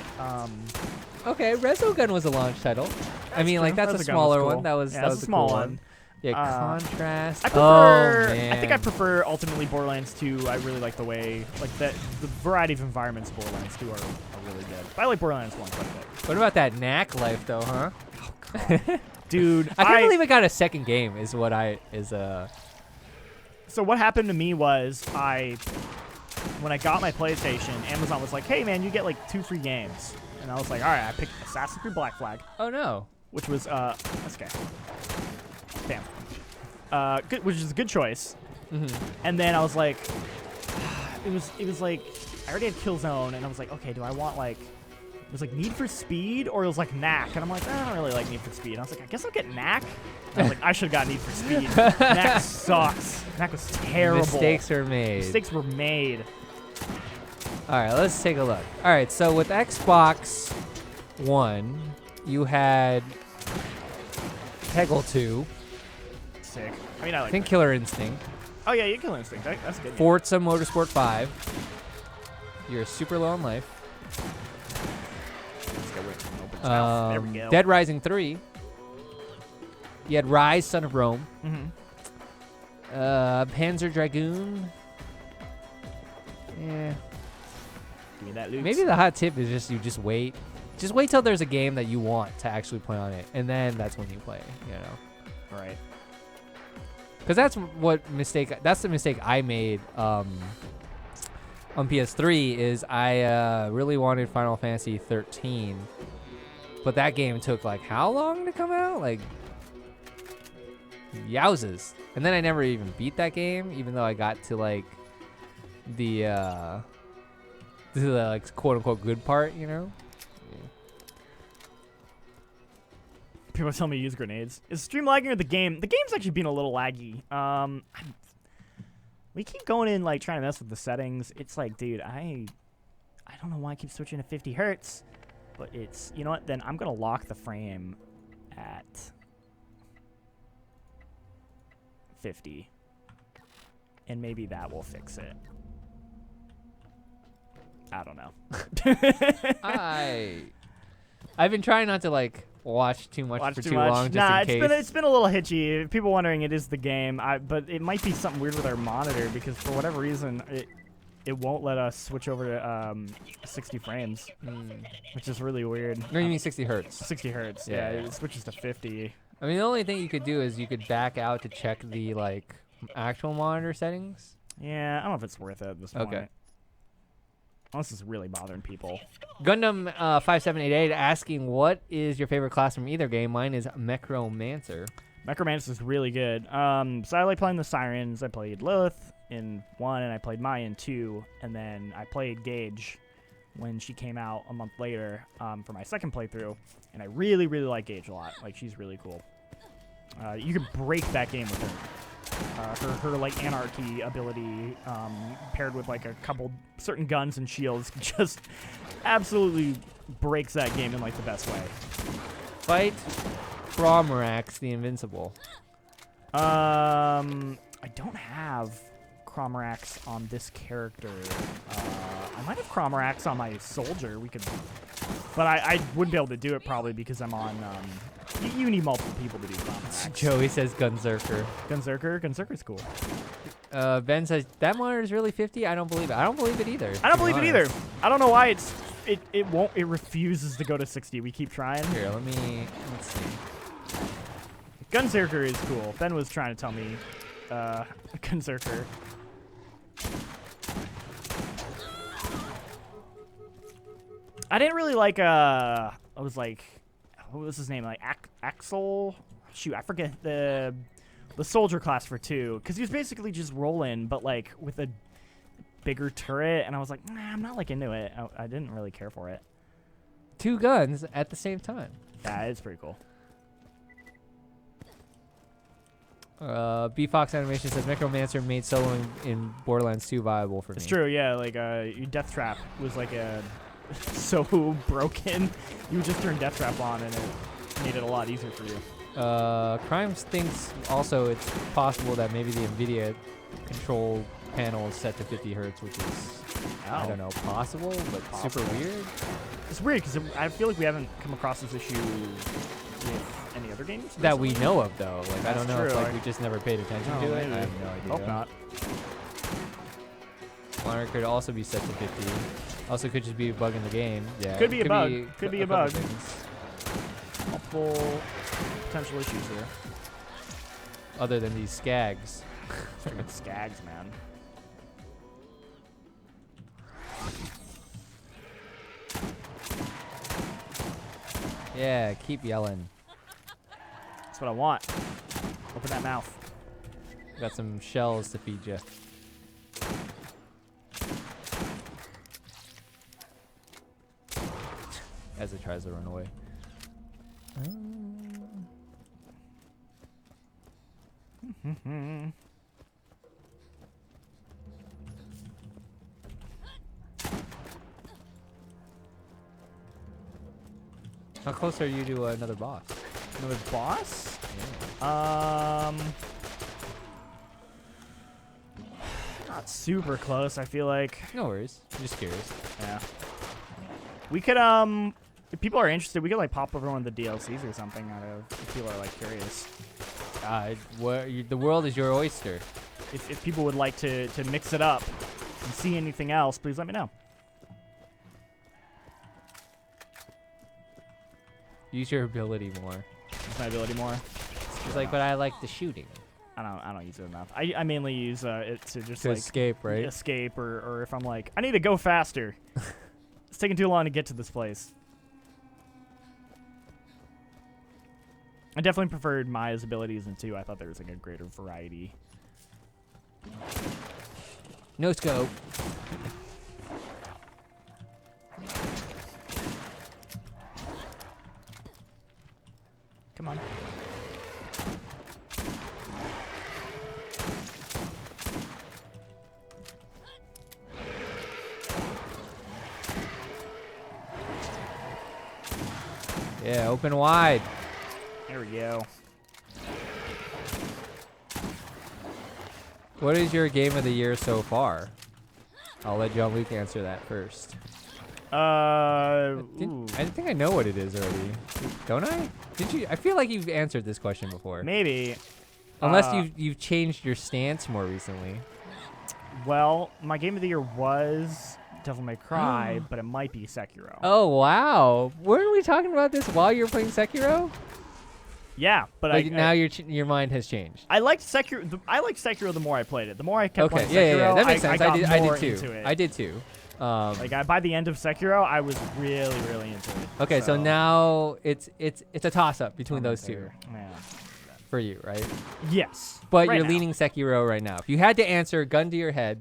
Okay, Resogun was a launch title. I mean, true. like that's a Resogun was smaller cool. one. That was Yeah, that that's was a small cool one. Yeah, Contrast. I prefer. Oh man. I think I prefer ultimately Borderlands 2. I really like the way, like the variety of environments of Borderlands 2 are really good. But I like Borderlands 1 quite a bit. What about that knack life though, huh? Dude, I can't believe it got a second game. Is what I is So what happened to me was when I got my PlayStation, Amazon was like, "Hey man, you get like 2 free games," and I was like, "All right." I picked Assassin's Creed Black Flag, Oh no. which was that's okay. Damn. Good, which is a good choice. And then I was like, it was like I already had Killzone, and I was like, okay, do I want like it was like Need for Speed or it was like Knack, and I'm like, I don't really like Need for Speed. And I was like, I guess I'll get Knack. And I was like, I should have got Need for Speed. Knack sucks. Knack was terrible. Mistakes are made. Mistakes were made. All right, let's take a look. All right, so with Xbox One, you had Peggle 2, Sick. I mean, I I like think that. Killer Instinct, Oh yeah, you Kill Instinct. That's good. Forza Motorsport 5. You're super low on life. Let's go with an open mouth. There we go. Dead Rising 3. You had Rise, Son of Rome. Panzer Dragoon. Yeah. Give me that loot. Maybe the hot tip is just you just wait. Just wait till there's a game that you want to actually play on it, and then that's when you play, you know. Right. Because that's the mistake I made on PS3 is I really wanted Final Fantasy 13, but that game took like how long to come out? Like yowzes. And then I never even beat that game, even though I got to like the like quote unquote good part, you know. People are telling me to use grenades. Is stream lagging or the game? The game's actually been a little laggy. We keep going in like trying to mess with the settings. It's like, dude, I don't know why I keep switching to 50 hertz, but it's, you know what? Then I'm gonna lock the frame at 50, and maybe that will fix it. I don't know. I've been trying not to like watch too much for too long, just nah, in case. it's been a little hitchy. People wondering, it is the game. But it might be something weird with our monitor because for whatever reason it won't let us switch over to 60 frames, which is really weird. No, you mean 60 hertz. 60 hertz. Yeah, Yeah, yeah. it switches to 50. I mean, the only thing you could do is you could back out to check the like actual monitor settings. Yeah, I don't know if it's worth it at this point. Okay. Unless it's really bothering people. Gundam 5788 asking, what is your favorite class from either game? Mine is Necromancer. Necromancer is really good. So I like playing the Sirens. I played Lilith in 1, and I played Maya in 2, and then I played Gage when she came out a month later for my second playthrough, and I really, really like Gage a lot. Like, she's really cool. You can break that game with her. Her like anarchy ability paired with like a couple certain guns and shields just absolutely breaks that game in like the best way. Fight Cromrax the Invincible. I don't have Cromrax on this character. I might have Cromrax on my soldier. We could, but I wouldn't be able to do it probably because I'm on. You need multiple people to do Cromrax. Joey says Gunzerker. Gunzerker's cool. Ben says that monitor is really 50. I don't believe it. I don't believe it either. I don't believe it either. I don't know why it won't. It refuses to go to 60. We keep trying. Here, let's see. Gunzerker is cool. Ben was trying to tell me Gunzerker. I didn't really like I was like, what was his name? Like Axel? Shoot, I forget the the soldier class for 2, because he was basically just rolling, but like with a bigger turret, and I was like, nah, I'm not like into it. I didn't really care for it. 2 guns at the same time. Yeah, it's pretty cool. B Fox Animation says Necromancer made soloing in Borderlands 2 viable for me. It's true, yeah. Like, your Death Trap was like so broken. You would just turn Death Trap on, and it made it a lot easier for you. Crimes thinks also it's possible that maybe the NVIDIA control panel is set to 50 hertz, which is, I don't know, possible, but super weird. It's weird because I feel like we haven't come across this issue with any other games that we know of, though. Like, I don't know if true. like we just never paid attention to it. I have no idea. Hope not. Monitor could also be set to 50. Also could just be a bug in the game. Yeah. Could be a bug. Could be a bug. Things. Multiple potential issues here. Other than these skags. Freaking skags, man. Yeah, keep yelling. That's what I want. Open that mouth. Got some shells to feed you. As it tries to run away. How close are you to another boss? Another boss? Yeah. Not super close, I feel like. No worries. I'm just curious. Yeah. We could, if people are interested, we could, like, pop over one of the DLCs or something out of, if people are, like, curious. The world is your oyster. If people would like to mix it up and see anything else, please let me know. Use your ability more. Use my ability more. It's like, but I like the shooting. I don't use it enough. I mainly use it to just To like escape, right? Escape, or if I'm like, I need to go faster. It's taking too long to get to this place. I definitely preferred Maya's abilities in 2. I thought there was like a greater variety. No scope. Come on. Yeah, open wide. There we go. What is your game of the year so far? I'll let John Luke answer that first. I think I know what it is already. Don't I? Did you? I feel like you've answered this question before. Maybe. Unless you've changed your stance more recently. Well, my game of the year was Devil May Cry, but it might be Sekiro. Oh wow! Weren't we talking about this while you were playing Sekiro? Yeah, but like now your mind has changed. I liked Sekiro. I liked Sekiro the more I played it. The more I kept playing Sekiro, yeah, that makes sense. I did too. Into it. I did too. Like by the end of Sekiro, I was really into it. Okay, so now it's a toss up between those two. Yeah. For you, right? Yes. But right you're now. leaning Sekiro right now. If you had to answer, gun to your head.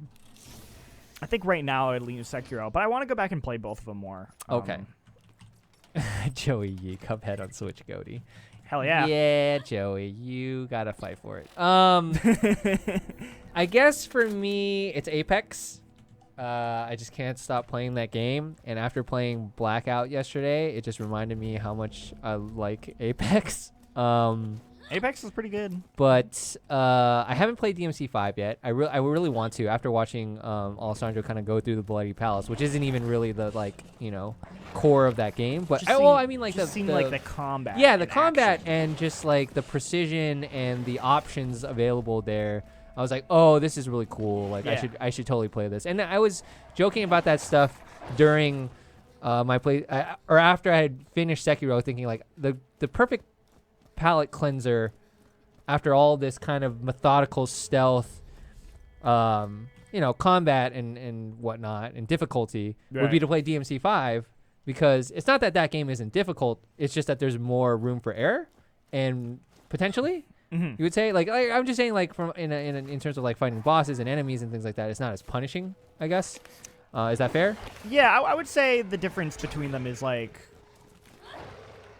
I think right now I'd lean Sekiro, but I want to go back and play both of them more. Okay. Joey Yee, Cuphead on Switch GOTY. Hell yeah. Yeah, Joey, you gotta fight for it. I guess for me, it's Apex. I just can't stop playing that game. And after playing Blackout yesterday, it just reminded me how much I like Apex. Apex is pretty good. But I haven't played DMC5 yet. I really want to after watching Alessandro kind of go through the Bloody Palace, which isn't even really the core of that game. But I mean like the combat. Yeah, the combat action. and just like the precision and the options available there. I was like, oh, this is really cool. Like yeah. I should totally play this. And I was joking about that stuff during my play or after I had finished Sekiro, thinking like the perfect palate cleanser after all this kind of methodical stealth combat and whatnot and difficulty would be to play DMC5, because it's not that game isn't difficult, it's just that there's more room for error and potentially Mhm. You would say like I'm just saying like from in terms of like fighting bosses and enemies and things like that, it's not as punishing, I guess. Is that fair? Yeah, I would say the difference between them is like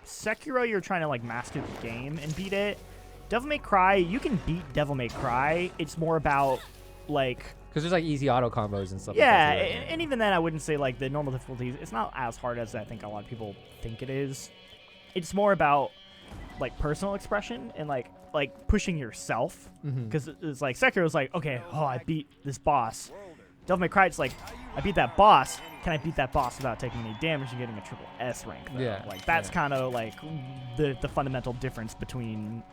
Sekiro, you're trying to like master the game and beat it. Devil May Cry, you can beat Devil May Cry. It's more about like Because there's like easy auto combos and stuff. yeah, like that too, right? and even then, I wouldn't say like the normal difficulties. It's not as hard as I think a lot of people think it is. It's more about like personal expression and like pushing yourself. Because it's like Sekiro's like, okay, I beat this boss. Devil May Cry, it's like, I beat that boss. Can I beat that boss without taking any damage and getting a triple S rank? Though? Yeah, Like that's kind of like the fundamental difference between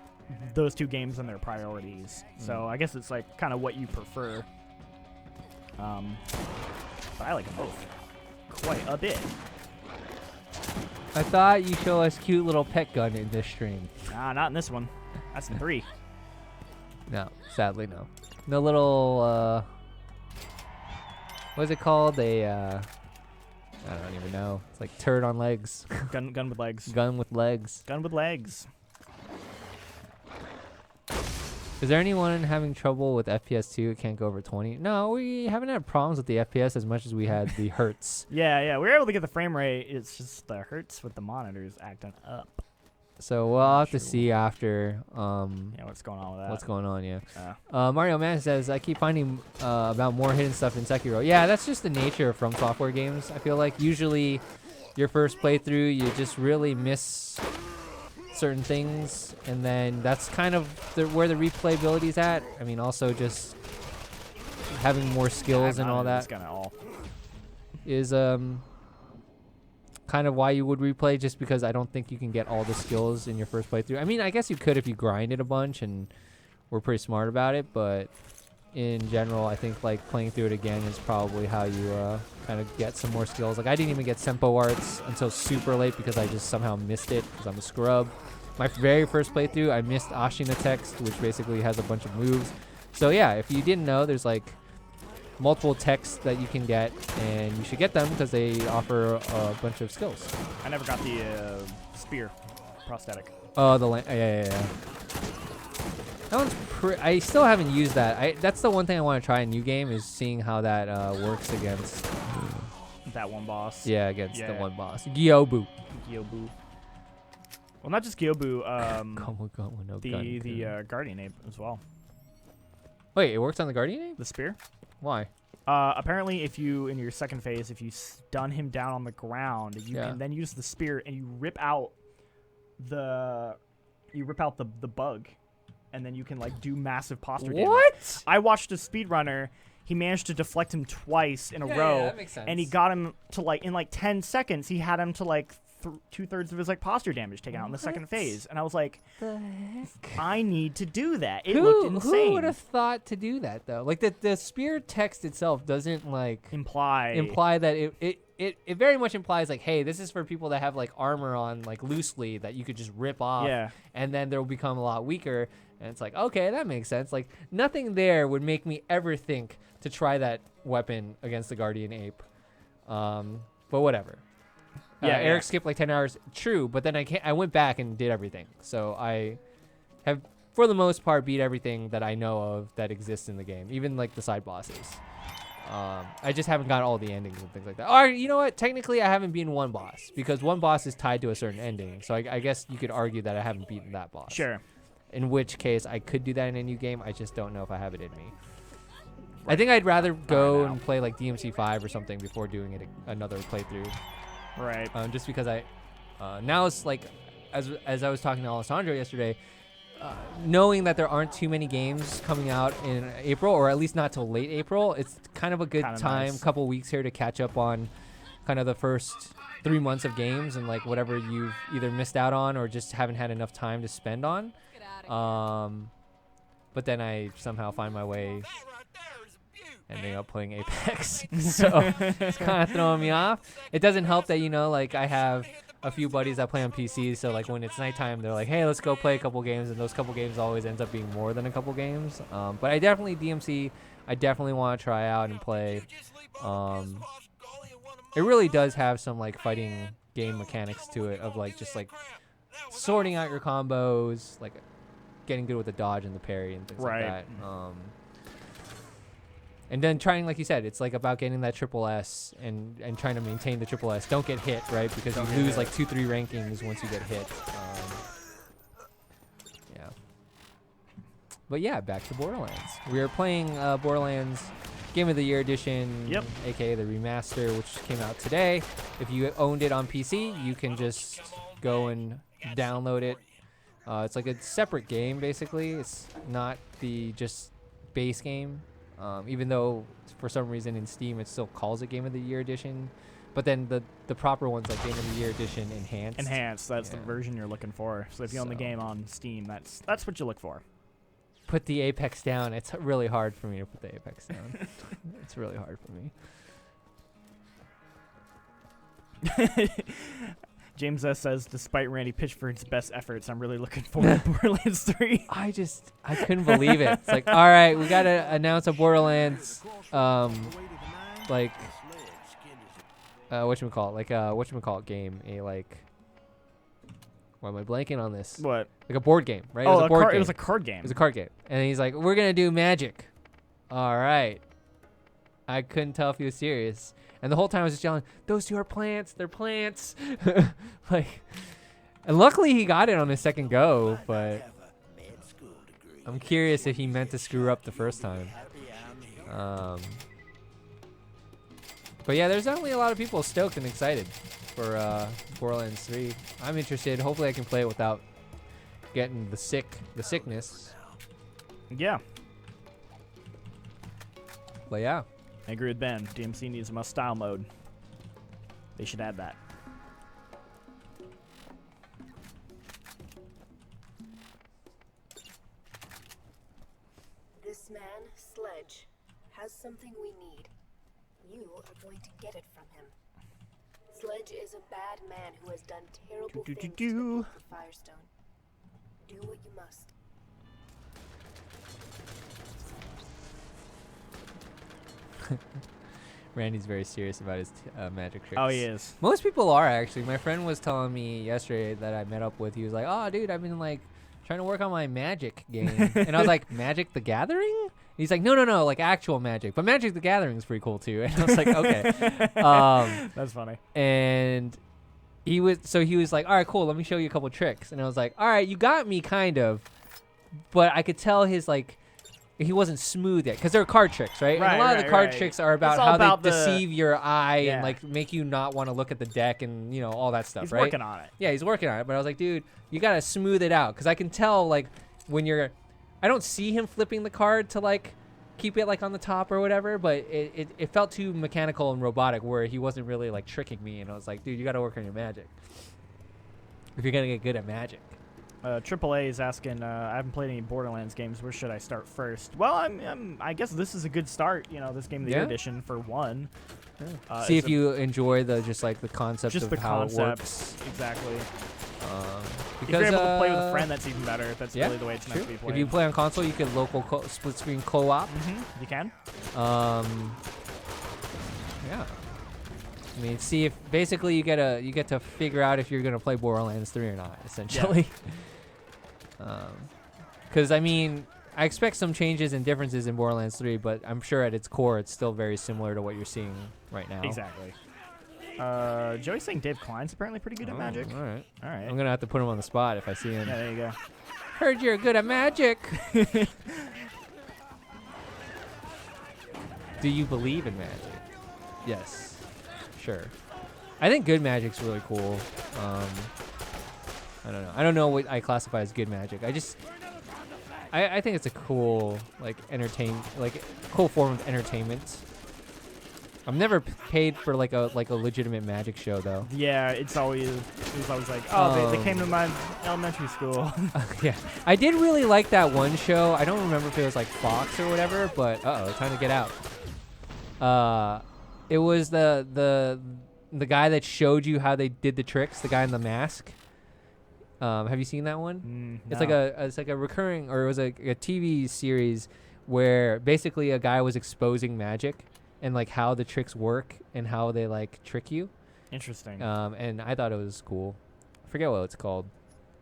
those two games and their priorities. So I guess it's like kind of what you prefer. But I like them both quite a bit. I thought you show us cute little pet gun in this stream. Nah, not in this one. That's in 3. No, sadly no. No little what's it called? I don't even know. It's like turd on legs. Gun with legs. Gun with legs. Gun with legs. Is there anyone having trouble with FPS 2? It can't go over 20. No, we haven't had problems with the FPS as much as we had the hertz. Yeah, we were able to get the frame rate. It's just the hertz with the monitors acting up. So we'll have to see after Yeah, what's going on with that? what's going on, yeah. Yeah. Mario Man says, I keep finding about more hidden stuff in Sekiro. Yeah, that's just the nature of From Software games. I feel like usually your first playthrough, you just really miss certain things, and then that's kind of where the replayability is at. I mean, also just having more skills and all that is kind of why you would replay, just because I don't think you can get all the skills in your first playthrough. I mean, I guess you could if you grinded a bunch and were pretty smart about it, but in general, I think like playing through it again is probably how you kind of get some more skills. Like I didn't even get Senpo arts until super late because I just somehow missed it because I'm a scrub. My very first playthrough, I missed Ashina text, which basically has a bunch of moves. So yeah, if you didn't know, there's like multiple texts that you can get, and you should get them because they offer a bunch of skills. I never got the spear prosthetic. Oh, yeah. That one's I still haven't used that. That's the one thing I want to try in New Game is seeing how that works against That one boss. Yeah, against the one boss. Gyobu. Well, not just Gyobu. The Guardian Ape as well. Wait, it works on the Guardian Ape? The spear. Why? Apparently, if you in your second phase, if you stun him down on the ground, you can then use the spear and you rip out the bug, and then you can like do massive posture damage. What? I watched a speedrunner. He managed to deflect him twice in a row, that makes sense. and he got him to like in like 10 seconds. He had him to like 2/3 of his like posture damage taken out in the second phase, and I was like, the heck? I need to do that. It looked insane. Who would have thought to do that though? Like the spear text itself doesn't like imply that it very much implies like, hey, this is for people that have like armor on like loosely that you could just rip off, and then they'll become a lot weaker. And it's like, okay, that makes sense. Like nothing there would make me ever think to try that weapon against the Guardian Ape. But whatever. Eric skipped like 10 hours. True, but then I went back and did everything. So I have, for the most part, beat everything that I know of that exists in the game, even like the side bosses. I just haven't got all the endings and things like that. Or you know what? Technically, I haven't beaten one boss because one boss is tied to a certain ending. So I guess you could argue that I haven't beaten that boss. Sure. In which case, I could do that in a new game. I just don't know if I have it in me. Right. I think I'd rather go and play like DMC 5 or something before doing it another playthrough. Right. Just because now it's like, as I was talking to Alessandro yesterday, knowing that there aren't too many games coming out in April, or at least not till late April, it's kind of a good time, couple weeks here to catch up on kind of the first 3 months of games and like whatever you've either missed out on or just haven't had enough time to spend on. But then I somehow find my way ending up playing Apex. So it's kind of throwing me off. It doesn't help that, like I have a few buddies that play on PC. So like when it's nighttime, they're like, hey, let's go play a couple games. And those couple games always ends up being more than a couple games. But I definitely I definitely want to try out and play. It really does have some like fighting game mechanics to it of like just like sorting out your combos, like getting good with the dodge and the parry and things Right. like that. And then trying, like you said, it's like about getting that triple S and trying to maintain the triple S. Don't get hit, right? Because you lose like 2-3 rankings once you get hit. Yeah. But yeah, back to Borderlands. We are playing Borderlands Game of the Year Edition, Yep. aka the remaster, which came out today. If you owned it on PC, you can just go and download it. It's like a separate game, basically. It's not the just base game. Even though for some reason in Steam it still calls it Game of the Year Edition, but then the proper one's like Game of the Year Edition Enhanced. Enhanced, that's the Yeah. version you're looking for. So if you own the So- game on Steam, that's what you look for. Put the Apex down. It's really hard for me to put the Apex down. It's really hard for me. James S says, despite Randy Pitchford's best efforts, I'm really looking forward to Borderlands 3. I couldn't believe it. It's like, all right, we gotta announce a Borderlands, like, whatchamacallit game, why am I blanking on this? What? Like a board game, right? Oh, it was a board game. it was a card game. It was a card game. And he's like, we're going to do Magic. All right. I couldn't tell if he was serious. And the whole time I was just yelling, those two are plants. They're plants. Like, and luckily he got it on his second go, but I'm curious if he meant to screw up the first time. But yeah, there's definitely a lot of people stoked and excited for Borderlands 3. I'm interested. Hopefully I can play it without getting the sickness. Yeah, But yeah. I agree with Ben. DMC needs a must-style mode. They should add that. This man, Sledge, has something we need. You are going to get it from him. Sledge is a bad man who has done terrible things to the people of Firestone. Do what you must. Randy's very serious about his magic tricks. Oh, he is. Most people are, actually. My friend was telling me yesterday that I met up with. He was like, oh, dude, I've been, like, trying to work on my Magic game. And I was like, Magic the Gathering? And he's like, no, like, actual Magic. But Magic the Gathering is pretty cool, too. And I was like, okay. That's funny. And he was like, all right, cool, let me show you a couple tricks. And I was like, all right, you got me, kind of. But I could tell his, like, he wasn't smooth yet, because they're card tricks, right? And a lot of the card tricks are about It's all how about they the- deceive your eye Yeah. and like make you not want to look at the deck and all that stuff, He's right? working on it. Yeah, he's working on it. But I was like, dude, you gotta smooth it out, because I can tell like when you're, I don't see him flipping the card to like keep it like on the top or whatever, but it felt too mechanical and robotic where he wasn't really like tricking me, and I was like, dude, you gotta work on your Magic if you're gonna get good at Magic. AAA is asking, I haven't played any Borderlands games. Where should I start first? Well, I guess this is a good start. This Game of the Year Yeah. edition for one. See it's if you enjoy the the concept just of the how concept. it works. Exactly. Because If you're able to play with a friend, that's even better. That's yeah, really the way it's meant to be If played. you play on console, you can local split screen co-op. You can. Yeah. I mean, see if basically you get to figure out if you're gonna play Borderlands 3 or not, essentially. Because I mean, I expect some changes and differences in Borderlands 3, but I'm sure at its core, it's still very similar to what you're seeing right now. Exactly. Joey's saying Dave Klein's apparently pretty good at Magic. All right. All right. I'm gonna have to put him on the spot if I see him. Yeah, there you go. Heard you're good at Magic. Do you believe in Magic? Yes. Sure. I think good Magic's really cool. I don't know. I don't know what I classify as good Magic. I think it's a cool cool form of entertainment. I've never paid for like a legitimate Magic show though. Yeah, it was always like, oh, they came to my elementary school. Yeah, I did really like that one show. I don't remember if it was like Fox or whatever, but time to get out. It was the guy that showed you how they did the tricks. The guy in the mask. Have you seen that one? It's like a recurring, or it was a TV series where basically a guy was exposing magic and like how the tricks work and how they like trick you. Interesting. And I thought it was cool. I forget what it's called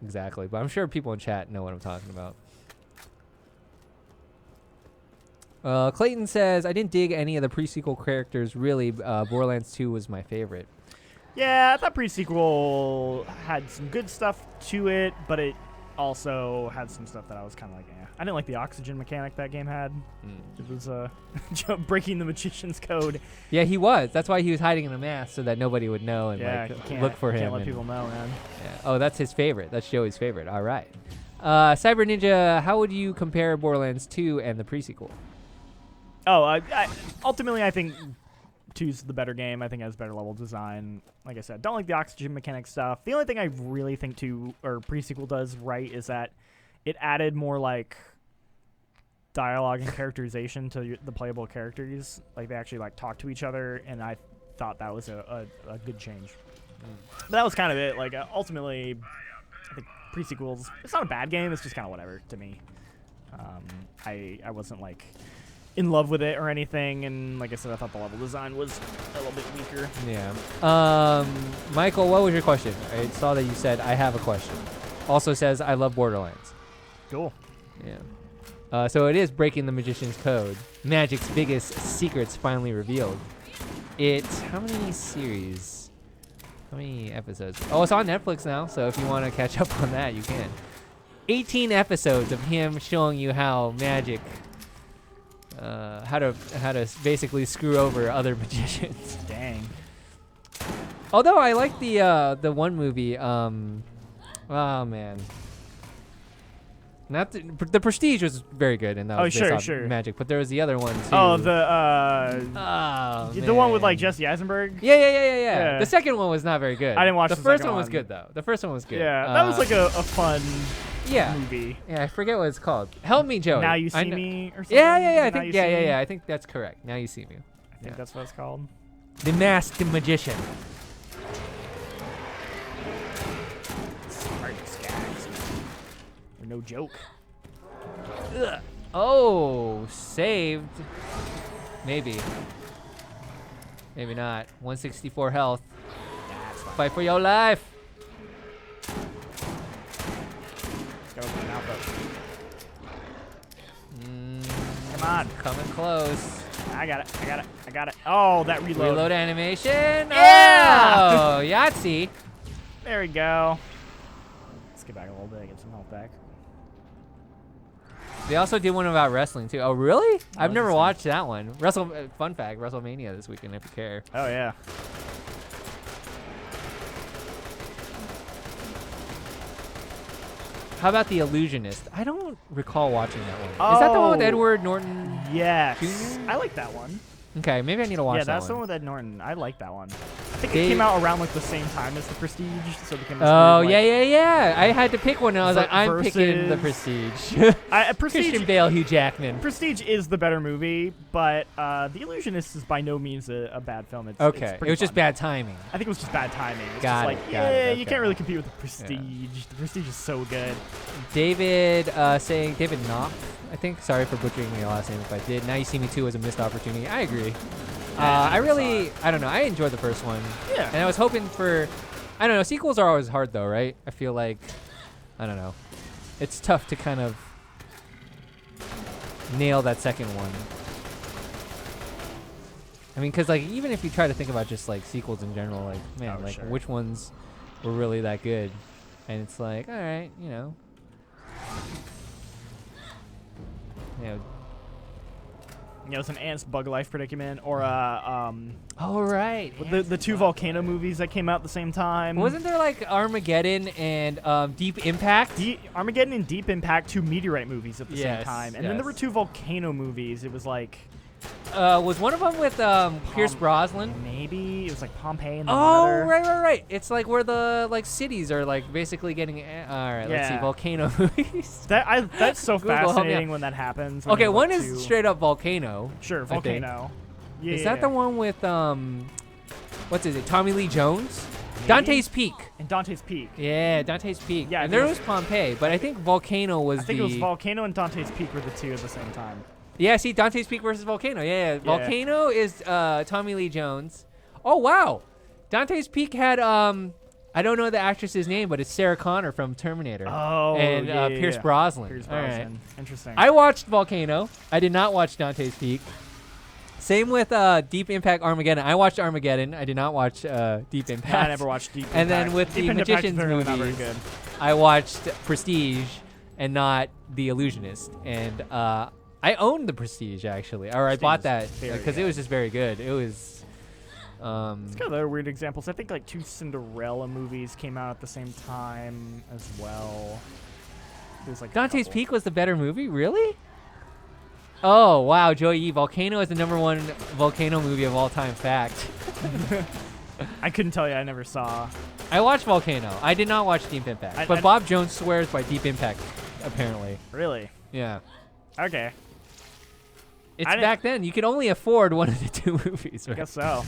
exactly, but I'm sure people in chat know what I'm talking about. Clayton says, I didn't dig any of the pre-sequel characters, really. Borderlands 2 was my favorite. Yeah, I thought pre-sequel had some good stuff to it, but it also had some stuff that I was kind of like, eh. I didn't like the oxygen mechanic that game had. It was breaking the magician's code. Yeah, he was. That's why he was hiding in a mask so that nobody would know and Yeah, look for him. Can't let people know, man. Yeah. Oh, that's his favorite. That's Joey's favorite. All right. Cyber Ninja, how would you compare Borderlands 2 and the pre-sequel? Oh, ultimately, I think 2's the better game. I think it has better level design. Like I said, don't like the oxygen mechanic stuff. The only thing I really think 2 or pre-sequel does right is that it added more like dialogue and characterization to the playable characters. Like they actually like talk to each other, and I thought that was a good change. But that was kind of it. Like ultimately, I think pre-sequels, it's not a bad game. It's just kind of whatever to me. I wasn't like in love with it or anything, and like I said, I thought the level design was a little bit weaker. Yeah. Michael, what was your question? I saw that you said, I have a question. Also says, I love Borderlands. Cool. Yeah. So it is breaking the magician's code. Magic's biggest secrets finally revealed. It's how many series? How many episodes? Oh, it's on Netflix now, so if you want to catch up on that, you can. 18 episodes of him showing you how magic, how to basically screw over other magicians. Dang. Although I like the one movie. Oh man. Not the Prestige was very good, and that was based off magic. But there was the other one too. Oh, the one with like Jesse Eisenberg. Yeah. The second one was not very good. I didn't watch the first one. Was good though. The first one was good. Yeah, that was like a fun movie. Yeah, I forget what it's called. Help me, Joey. Now You See Me or something. Yeah. I think I think that's correct. Now You See Me. I think that's what it's called. The Masked Magician. No joke. Ugh. Oh, saved. Maybe. Maybe not. 164 health. Fight for your life. Come on. Coming close. I got it. Oh, that reload. Reload animation. Yeah! Oh, Yahtzee. There we go. Let's get back a little bit, get some health back. They also did one about wrestling too. Oh, really? I've never watched that one. Fun fact: WrestleMania this weekend, if you care. Oh yeah. How about The Illusionist? I don't recall watching that one. Is that the one with Edward Norton? Yes. Jr.? I like that one. Okay, maybe I need to watch that one. Yeah, that's the one with Ed Norton. I like that one. I think it came out around like the same time as The Prestige, so it became this weird, yeah. I had to pick one, and I was like, I'm picking The Prestige. Christian Bale, Hugh Jackman. Prestige is the better movie, but The Illusionist is by no means a bad film. It's it was just fun. bad timing. I think it was just bad timing. It's Got just it, like, got it, you can't really compete with The Prestige. Yeah. The Prestige is so good. David saying, David Knopf, I think. Sorry for butchering your last name if I did. Now You See Me 2 was a missed opportunity. I agree. I don't know. I enjoyed the first one. Yeah. And I was hoping for, I don't know, sequels are always hard though, right? I feel like, I don't know. It's tough to kind of nail that second one. I mean, because like, even if you try to think about just like sequels in general, like, man, which ones were really that good? And it's like, all right, you know. Some Ants Bug Life Predicament, or oh right, the two volcano movies that came out at the same time. Wasn't there like Armageddon and Deep Impact? Armageddon and Deep Impact, two meteorite movies at the same time, and then there were two volcano movies. It was like, was one of them with Pierce Brosnan? Maybe it was like Pompeii and right. It's like where the like cities are like basically getting. All right, let's see, volcano movies. That's so fascinating when that happens. Okay, one is straight up volcano. Sure, volcano. Yeah. Is that the one with what's it? Tommy Lee Jones? Maybe? Dante's Peak. And Dante's Peak. Yeah, Dante's Peak. Yeah, and there was Pompeii, but I think Volcano was. I think it was Volcano and Dante's Peak were the two at the same time. Yeah, see, Dante's Peak versus Volcano. Yeah. Volcano is Tommy Lee Jones. Oh wow, Dante's Peak had I don't know the actress's name, but it's Sarah Connor from Terminator. Oh, and yeah, Pierce Brosnan. Pierce All right. Brosnan. Interesting. I watched Volcano. I did not watch Dante's Peak. Same with Deep Impact Armageddon. I watched Armageddon. I did not watch Deep Impact. I never watched Deep Impact. And then with Deep the Impact Magicians is really not very movies, good. I watched Prestige and not The Illusionist. And I owned The Prestige, actually. Or I bought that because it was just very good. It was... It's kind of other weird examples. I think like 2 Cinderella movies came out at the same time as well. There's like Dante's Peak was the better movie? Really? Oh, wow, Joey E. Volcano is the #1 volcano movie of all time. Fact. I couldn't tell you. I never saw. I watched Volcano. I did not watch Deep Impact. But Bob Jones swears by Deep Impact, apparently. Really? Yeah. Okay. It's back then. You could only afford one of the 2 movies, right? I guess so.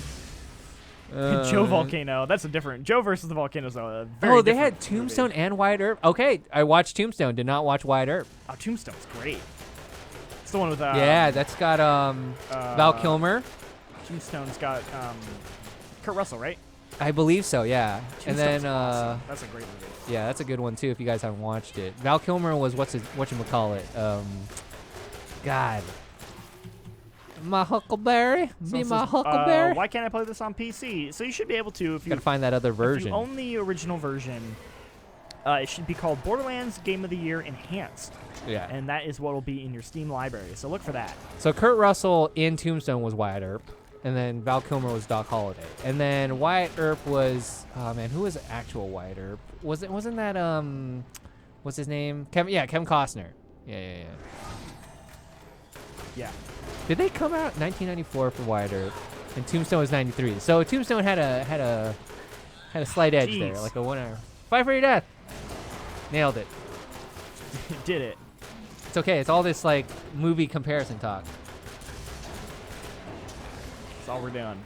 Joe Volcano. That's a different. Joe versus the Volcanoes, though. Oh, they had Tombstone and Wyatt Earp. Okay, I watched Tombstone. Did not watch Wyatt Earp. Oh, Tombstone's great. It's the one with yeah, that's got Val Kilmer. Tombstone's got Kurt Russell, right? I believe so. Yeah. And then awesome. That's a great movie. yeah, that's a good one too. If you guys haven't watched it, Val Kilmer was whatchamacallit? God. My Huckleberry? Be my Huckleberry? Why can't I play this on PC? So you should be able to if you gotta find that other version. If you own the original version, it should be called Borderlands Game of the Year Enhanced. Yeah. And that is what will be in your Steam library. So look for that. So Kurt Russell in Tombstone was Wyatt Earp, and then Val Kilmer was Doc Holliday, and then Wyatt Earp was who was actual Wyatt Earp? Wasn't that what's his name? Kevin Costner. Yeah. Yeah. Did they come out 1994 for Wyatt Earp, and Tombstone was 93? So Tombstone had a slight edge there, like a 1 hour. Fight for your death. Nailed it. Did it. It's okay. It's all this like movie comparison talk. That's all we're doing.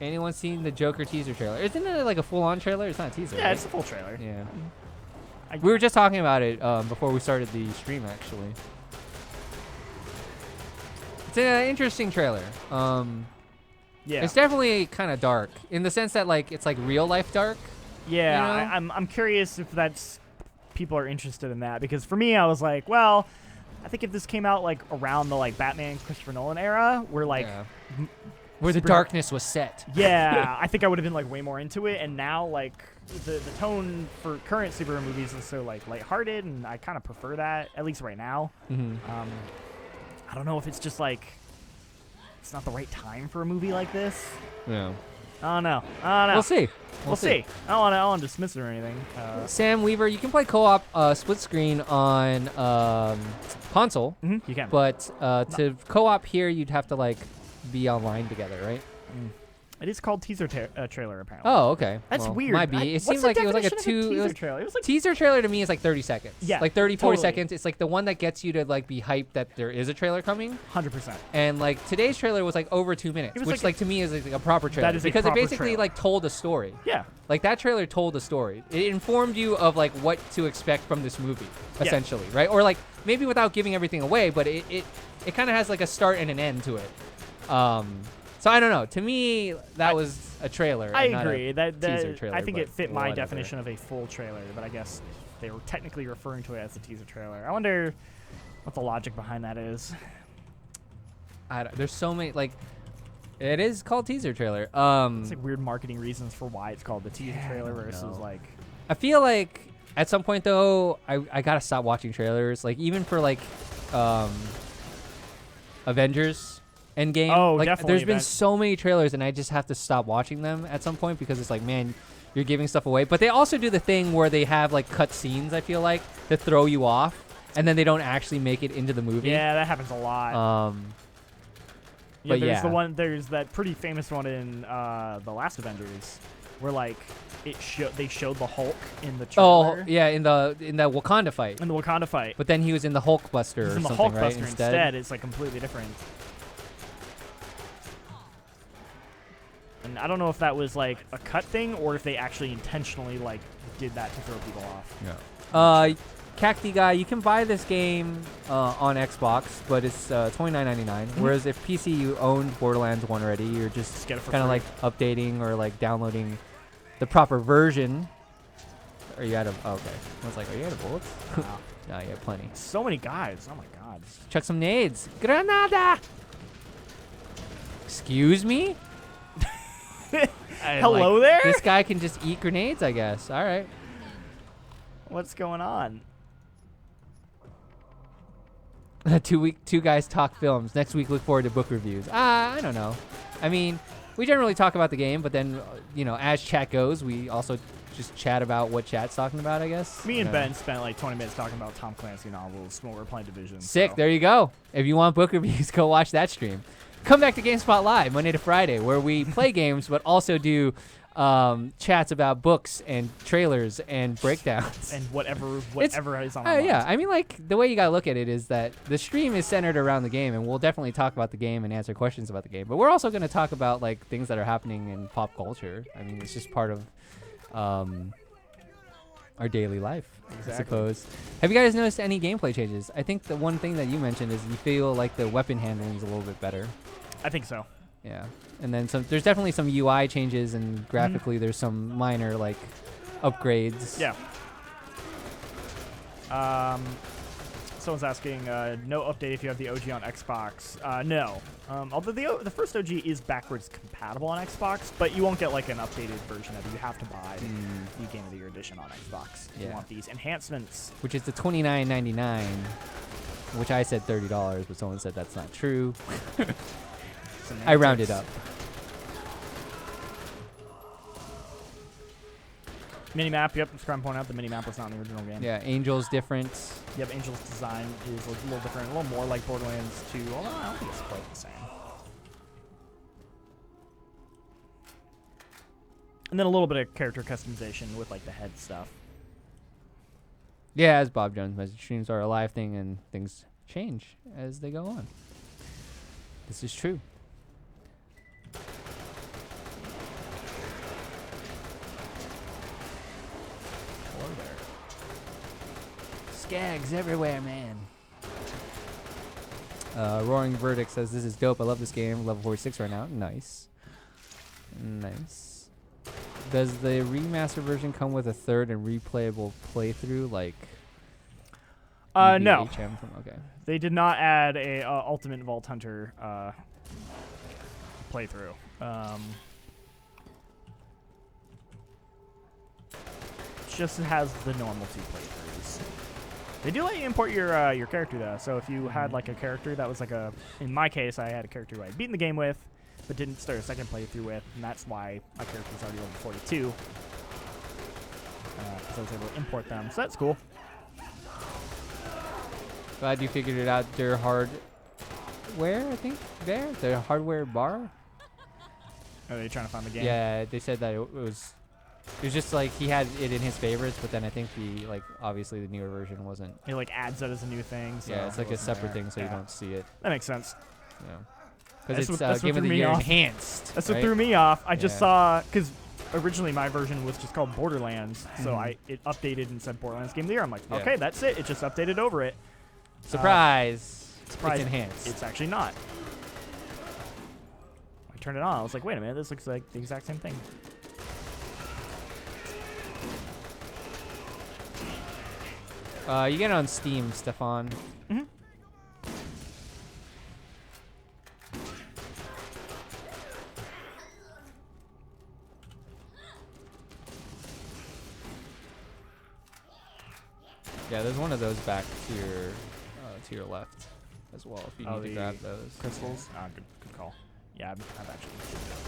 Anyone seen the Joker teaser trailer? Isn't it like a full-on trailer? It's not a teaser. Yeah, right? it's a full trailer. Yeah. We were just talking about it before we started the stream, actually. It's an interesting trailer. Yeah. It's definitely kind of dark in the sense that like it's like real life dark. Yeah, you know? I'm curious if that's people are interested in that, because for me I was like, well, I think if this came out like around the like Batman Christopher Nolan era, where like where the darkness was set. Yeah, I think I would have been like way more into it, and now like the tone for current superhero movies is so like lighthearted, and I kind of prefer that, at least right now. I don't know if it's just like it's not the right time for a movie like this. Yeah. I don't know. We'll see. We'll see. I don't want to dismiss it or anything. Sam Weaver, you can play co-op split screen on console. You can. But to co-op here, you'd have to like be online together, right? It is called teaser trailer, apparently. Oh, okay. That's well, weird. Might be. It seems like it was like a teaser trailer. It was like teaser trailer to me is like 30 seconds. Yeah, like 30, 40 totally. seconds. It's like the one that gets you to like be hyped that there is a trailer coming. 100%. And like today's trailer was like over 2 minutes, which like to me is like a proper trailer. That is a because proper it basically trailer. like told a story. Yeah. Like that trailer told a story. It informed you of like what to expect from this movie, essentially, right? Or like maybe without giving everything away, but it kind of has like a start and an end to it. So I don't know. To me, that was a trailer. I not agree. a teaser trailer, I think but it fit my whatever. definition of a full trailer, but I guess they were technically referring to it as a teaser trailer. I wonder what the logic behind that is. There's so many like. It is called teaser trailer. It's like weird marketing reasons for why it's called the teaser trailer versus like. I feel like at some point though, I gotta stop watching trailers. Like even for like, Avengers Endgame. Oh, like, definitely. There's been so many trailers, and I just have to stop watching them at some point because it's like, man, you're giving stuff away. But they also do the thing where they have like cut scenes. I feel like to throw you off, and then they don't actually make it into the movie. Yeah, that happens a lot. But there's that pretty famous one in the last Avengers, where like they showed the Hulk in the trailer. Oh yeah, in the Wakanda fight. In the Wakanda fight. But then he was in the Hulkbuster or in the something, Hulkbuster right? instead, it's like completely different. And I don't know if that was like a cut thing or if they actually intentionally like did that to throw people off. Yeah. Cacti Guy, you can buy this game on Xbox, but it's $29.99. Whereas if PC you owned Borderlands 1 already, you're just get it for kind of free. like updating or like downloading the proper version. Are you out of? Oh, okay. I was like, are you out of bullets? Wow. No, you have plenty. So many guys. Oh my god. Chuck some nades. Granada. Excuse me. Hello there? This guy can just eat grenades, I guess. All right. What's going on? Two guys talk films. Next week, look forward to book reviews. I don't know. I mean, we generally talk about the game, but then, as chat goes, we also just chat about what chat's talking about, I guess. Me and Ben spent like 20 minutes talking about Tom Clancy novels when we were playing Division. Sick. So. There you go. If you want book reviews, go watch that stream. Come back to GameSpot Live Monday to Friday, where we play games, but also do chats about books and trailers and breakdowns. And whatever is on our minds. Yeah, I mean, like, the way you gotta look at it is that the stream is centered around the game, and we'll definitely talk about the game and answer questions about the game. But we're also gonna talk about, like, things that are happening in pop culture. I mean, it's just part of our daily life, Exactly. I suppose. Have you guys noticed any gameplay changes? I think the one thing that you mentioned is you feel like the weapon handling is a little bit better. I think so. Yeah, and then there's definitely some UI changes, and graphically there's some minor like upgrades. Yeah. Someone's asking, no update if you have the OG on Xbox. No. Although the first OG is backwards compatible on Xbox, but you won't get like an updated version of it. You have to buy the Game of the Year edition on Xbox. If you want these enhancements. Which is the $29.99, which I said $30, but someone said that's not true. I rounded up. Minimap, yep. Scrum point out the minimap was not in the original game. Yeah, Angel's different. Yep, Angel's design is a little different, a little more like Borderlands 2, although I don't think it's quite the same. And then a little bit of character customization with like the head stuff. Yeah, as Bob Jones mentioned, streams are a live thing, and things change as they go on. This is true. Hello there. Skags everywhere, man. Roaring Verdict says, this is dope. I love this game. Level 46 right now. Nice. Nice. Does the remaster version come with a third and replayable playthrough like No. HM from, okay. They did not add a Ultimate Vault Hunter playthrough. Just has the normal 2 playthroughs. They do let you import your character though. So if you had like a character that was like in my case, I had a character who I had beaten the game with, but didn't start a second playthrough with, and that's why my character was already level 42. Because I was able to import them, so that's cool. Glad you figured it out. Their hardware, I think, there? Their hardware bar? Are they trying to find the game? Yeah, they said that it was just like he had it in his favorites, but then I think obviously the newer version wasn't. It like adds that as a new thing. So Yeah, it's like a wasn't separate there. thing, so you don't see it. That makes sense. Yeah. That's Because what it's Game of threw the me Year off. enhanced. That's what right? threw me off. I just Yeah. saw, because originally my version was just called Borderlands, so it updated and said Borderlands Game of the Year. I'm like, Yeah. okay, that's it. It just updated over it. Surprise! Surprise. It's enhanced. It's actually not. I turned it on. I was like, wait a minute, this looks like the exact same thing. You get it on Steam, Stefan. Mm-hmm. Yeah, there's one of those back to your left as well. If you need to the grab those crystals. Good call. Yeah, I've actually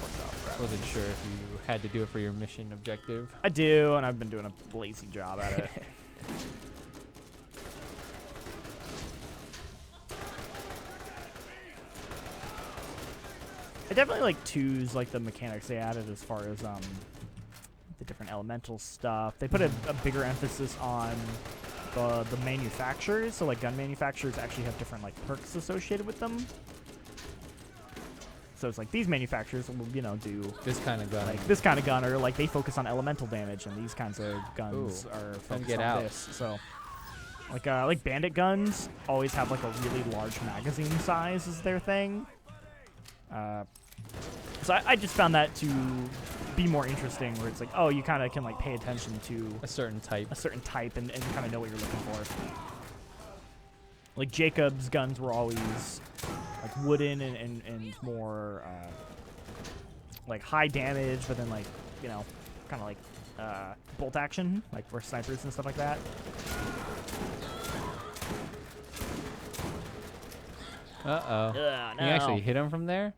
worked off. I wasn't sure if you had to do it for your mission objective. I do, and I've been doing a lazy job at it. I definitely like twos, like the mechanics they added as far as the different elemental stuff. They put a bigger emphasis on the manufacturers, so like gun manufacturers actually have different like perks associated with them. So it's like these manufacturers will, do This kind of gun. like this kind of gun, or like they focus on elemental damage, and these kinds of guns are focused get on out. this. So Like bandit guns always have like a really large magazine size is their thing. So I just found that to be more interesting, where it's like, oh, you kind of can like pay attention to A certain type. and kind of know what you're looking for. Like Jacob's guns were always like wooden and more like high damage, but then like, you know, kind of like bolt action, like for snipers and stuff like that. Uh-oh. No. You actually hit him from there?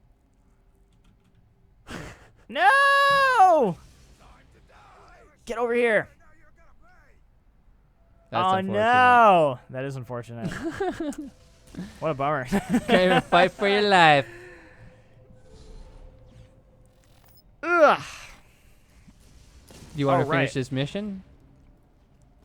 No! Get over here. That's Oh unfortunate. no! That is unfortunate. What a bummer. Can't even fight for your life. Ugh. Do you want to All right. finish this mission?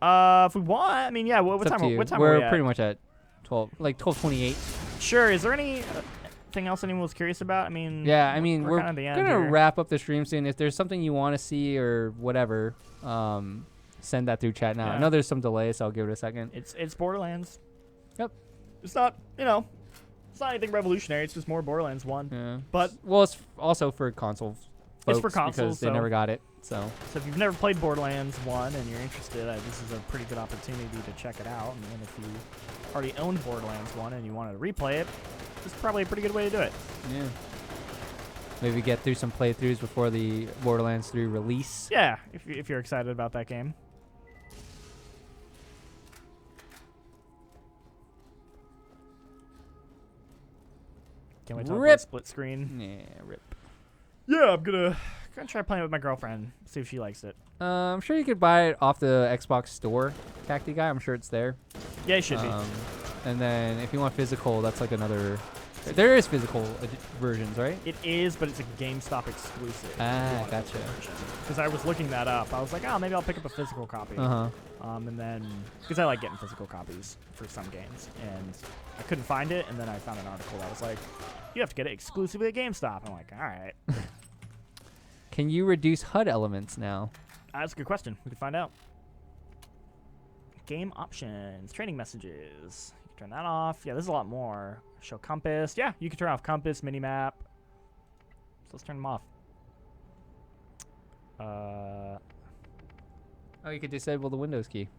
If we want, I mean, yeah. What It's up to time? you. What time We're are we at? pretty much at 12, like 12:28. Sure. Is there anything else anyone was curious about? I mean, Yeah, I mean, we're kind of the end gonna here. wrap up the stream soon. If there's something you want to see or whatever, send that through chat now. I Yeah. know there's some delay, so I'll give it a second. It's Borderlands. Yep. It's not, it's not anything revolutionary. It's just more Borderlands 1. Yeah. But Well, it's also for console folks It's for consoles, because they so- never got it. So if you've never played Borderlands 1 and you're interested, this is a pretty good opportunity to check it out. And if you already owned Borderlands 1 and you wanted to replay it, this is probably a pretty good way to do it. yeah, maybe get through some playthroughs before the Borderlands 3 release. Yeah, if you're excited about that game. Can't wait to play Rip. split screen. Yeah, rip. Yeah, I'm gonna try playing it with my girlfriend. See if she likes it. I'm sure you could buy it off the Xbox Store, Cacti Guy. I'm sure it's there. Yeah, it should be. And then if you want physical, that's like another. There is physical versions, right? It is, but it's a GameStop exclusive. Ah, gotcha. Because I was looking that up. I was like, oh, maybe I'll pick up a physical copy. Uh huh. And then, because I like getting physical copies for some games, and I couldn't find it, and then I found an article that was like, you have to get it exclusively at GameStop. I'm like, all right. Can you reduce HUD elements now? That's a good question. We can find out. Game options, training messages. You can turn that off. Yeah, there's a lot more. Show compass. Yeah, you can turn off compass, minimap. So let's turn them off. Oh, you could disable the Windows key.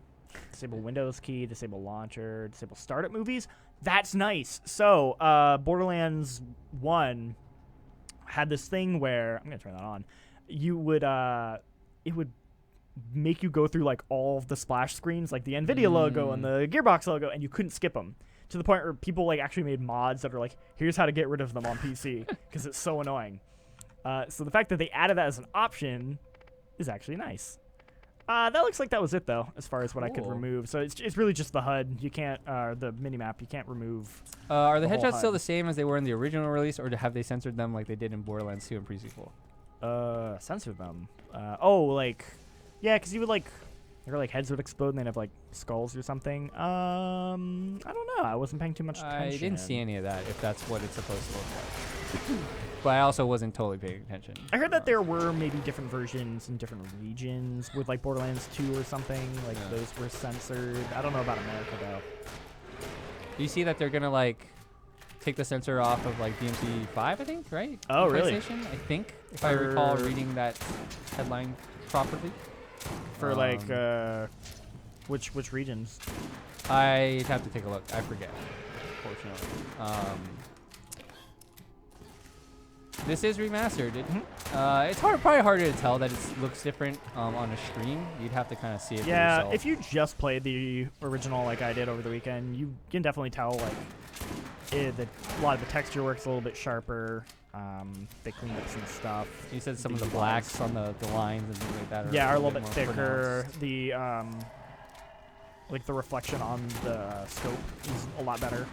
Disable Windows key, disable launcher, disable start at movies. That's nice. So, Borderlands 1 had this thing where, I'm going to turn that on. You would, it would make you go through like all of the splash screens, like the NVIDIA logo and the Gearbox logo, and you couldn't skip them. To the point where people like actually made mods that are like, here's how to get rid of them on PC because it's so annoying. So the fact that they added that as an option is actually nice. That looks like that was it though, as far as what I could Cool. remove. So it's really just the HUD. You can't, the minimap. You can't remove. Are the The whole headshots still HUD. the same as they were in the original release, or have they censored them like they did in Borderlands 2 and pre-sequel? Censor them. Yeah, because you would like, their like heads would explode and they'd have like skulls or something. I don't know. I wasn't paying too much attention. I didn't see any of that, if that's what it's supposed to look like. But I also wasn't totally paying attention. I heard that there were maybe different versions in different regions with like Borderlands 2 or something. Like those were censored. I don't know about America though. You see that they're gonna like take the censor off of like DMC 5, I think, right? Oh, On really? PlayStation, I think, if I recall For- reading that headline properly. For which regions? I'd have to take a look. I forget, fortunately. This is remastered. It's probably harder to tell that it looks different on a stream. You'd have to kind of see it for Yeah, yourself. if you just played the original like I did over the weekend, you can definitely tell like a lot of the texture work's a little bit sharper. They cleaned up some stuff. You said some of the the blacks on the lines and things like that Yeah, are a little bit bit more thicker. pronounced. The like the reflection on the scope is a lot better.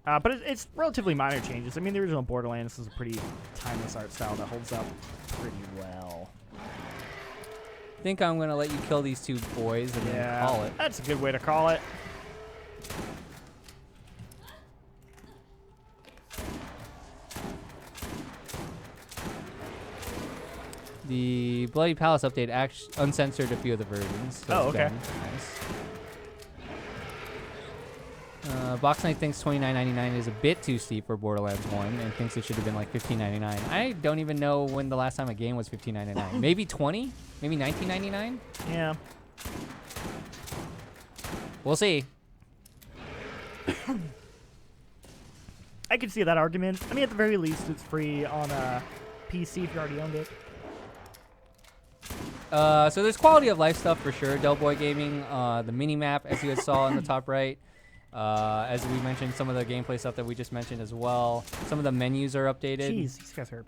But it's relatively minor changes. I mean, the original Borderlands is a pretty timeless art style that holds up pretty well. I think I'm gonna let you kill these two boys and then call it. That's a good way to call it. The Bloody Palace update uncensored a few of the versions. So Oh, it's okay. been nice. Box Knight thinks $29.99 is a bit too steep for Borderlands 1 and thinks it should have been like $15.99. I don't even know when the last time a game was $15.99. Maybe 20? Maybe $19.99? Yeah. We'll see. I could see that argument. I mean, at the very least, it's free on PC if you already owned it. So there's quality of life stuff for sure. Del Boy Gaming, the mini map, as you guys saw in the top right. As we mentioned, some of the gameplay stuff that we just mentioned as well. Some of the menus are updated. Jeez, these guys hurt.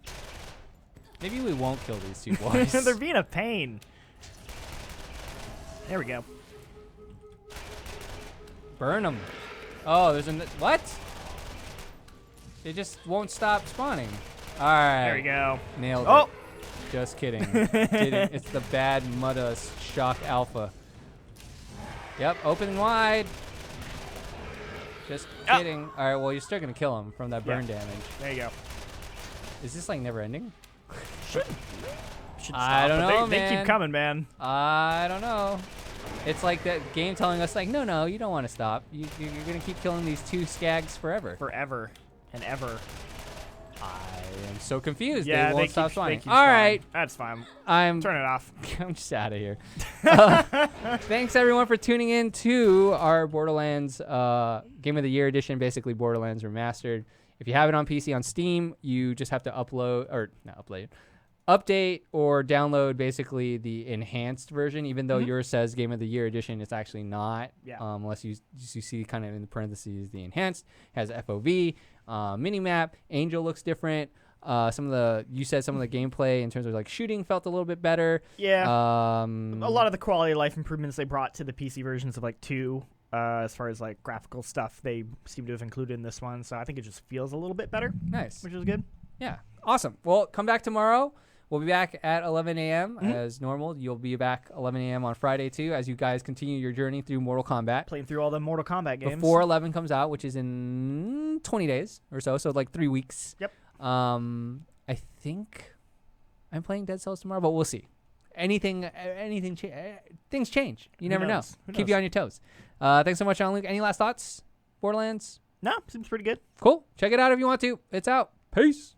Maybe we won't kill these two boys. They're being a pain. There we go. Burn them. Oh, there's a... What? They just won't stop spawning. All right. There we go. Nailed Oh! it. Just kidding. Didn't. It's the bad Mutta Shock Alpha. Yep, open wide. Just kidding. All right, well, you're still going to kill him from that burn damage. There you go. Is this, like, never ending? Should I stop, don't but know, they man. keep coming, man. I don't know. It's like that game telling us, like, no, you don't want to stop. You're going to keep killing these two skags forever. Forever and ever. I am so confused. Yeah, they won't stop spawning. keep All spawning. right. That's fine. I'm Turn it off. I'm just out of here. Thanks, everyone, for tuning in to our Borderlands Game of the Year edition, basically Borderlands Remastered. If you have it on PC on Steam, you just have to update or download basically the enhanced version, even though yours says Game of the Year edition. It's actually not, unless you see kind of in the parentheses the enhanced. It has FOV, minimap. Angel looks different. Some of the gameplay in terms of like shooting felt a little bit better. Yeah. A lot of the quality of life improvements they brought to the PC versions of like 2, as far as like graphical stuff, they seem to have included in this one. So I think it just feels a little bit better. Nice. Which is good. Yeah. Awesome. Well, come back tomorrow. We'll be back at 11 a.m. as normal. You'll be back 11 a.m. on Friday, too, as you guys continue your journey through Mortal Kombat. Playing through all the Mortal Kombat games. Before 11 comes out, which is in 20 days or so like 3 weeks. Yep. I think I'm playing Dead Cells tomorrow, but we'll see. Things change. You never know. Keep you on your toes. Thanks so much, Jean-Luc. Any last thoughts? Borderlands? No, seems pretty good. Cool. Check it out if you want to. It's out. Peace.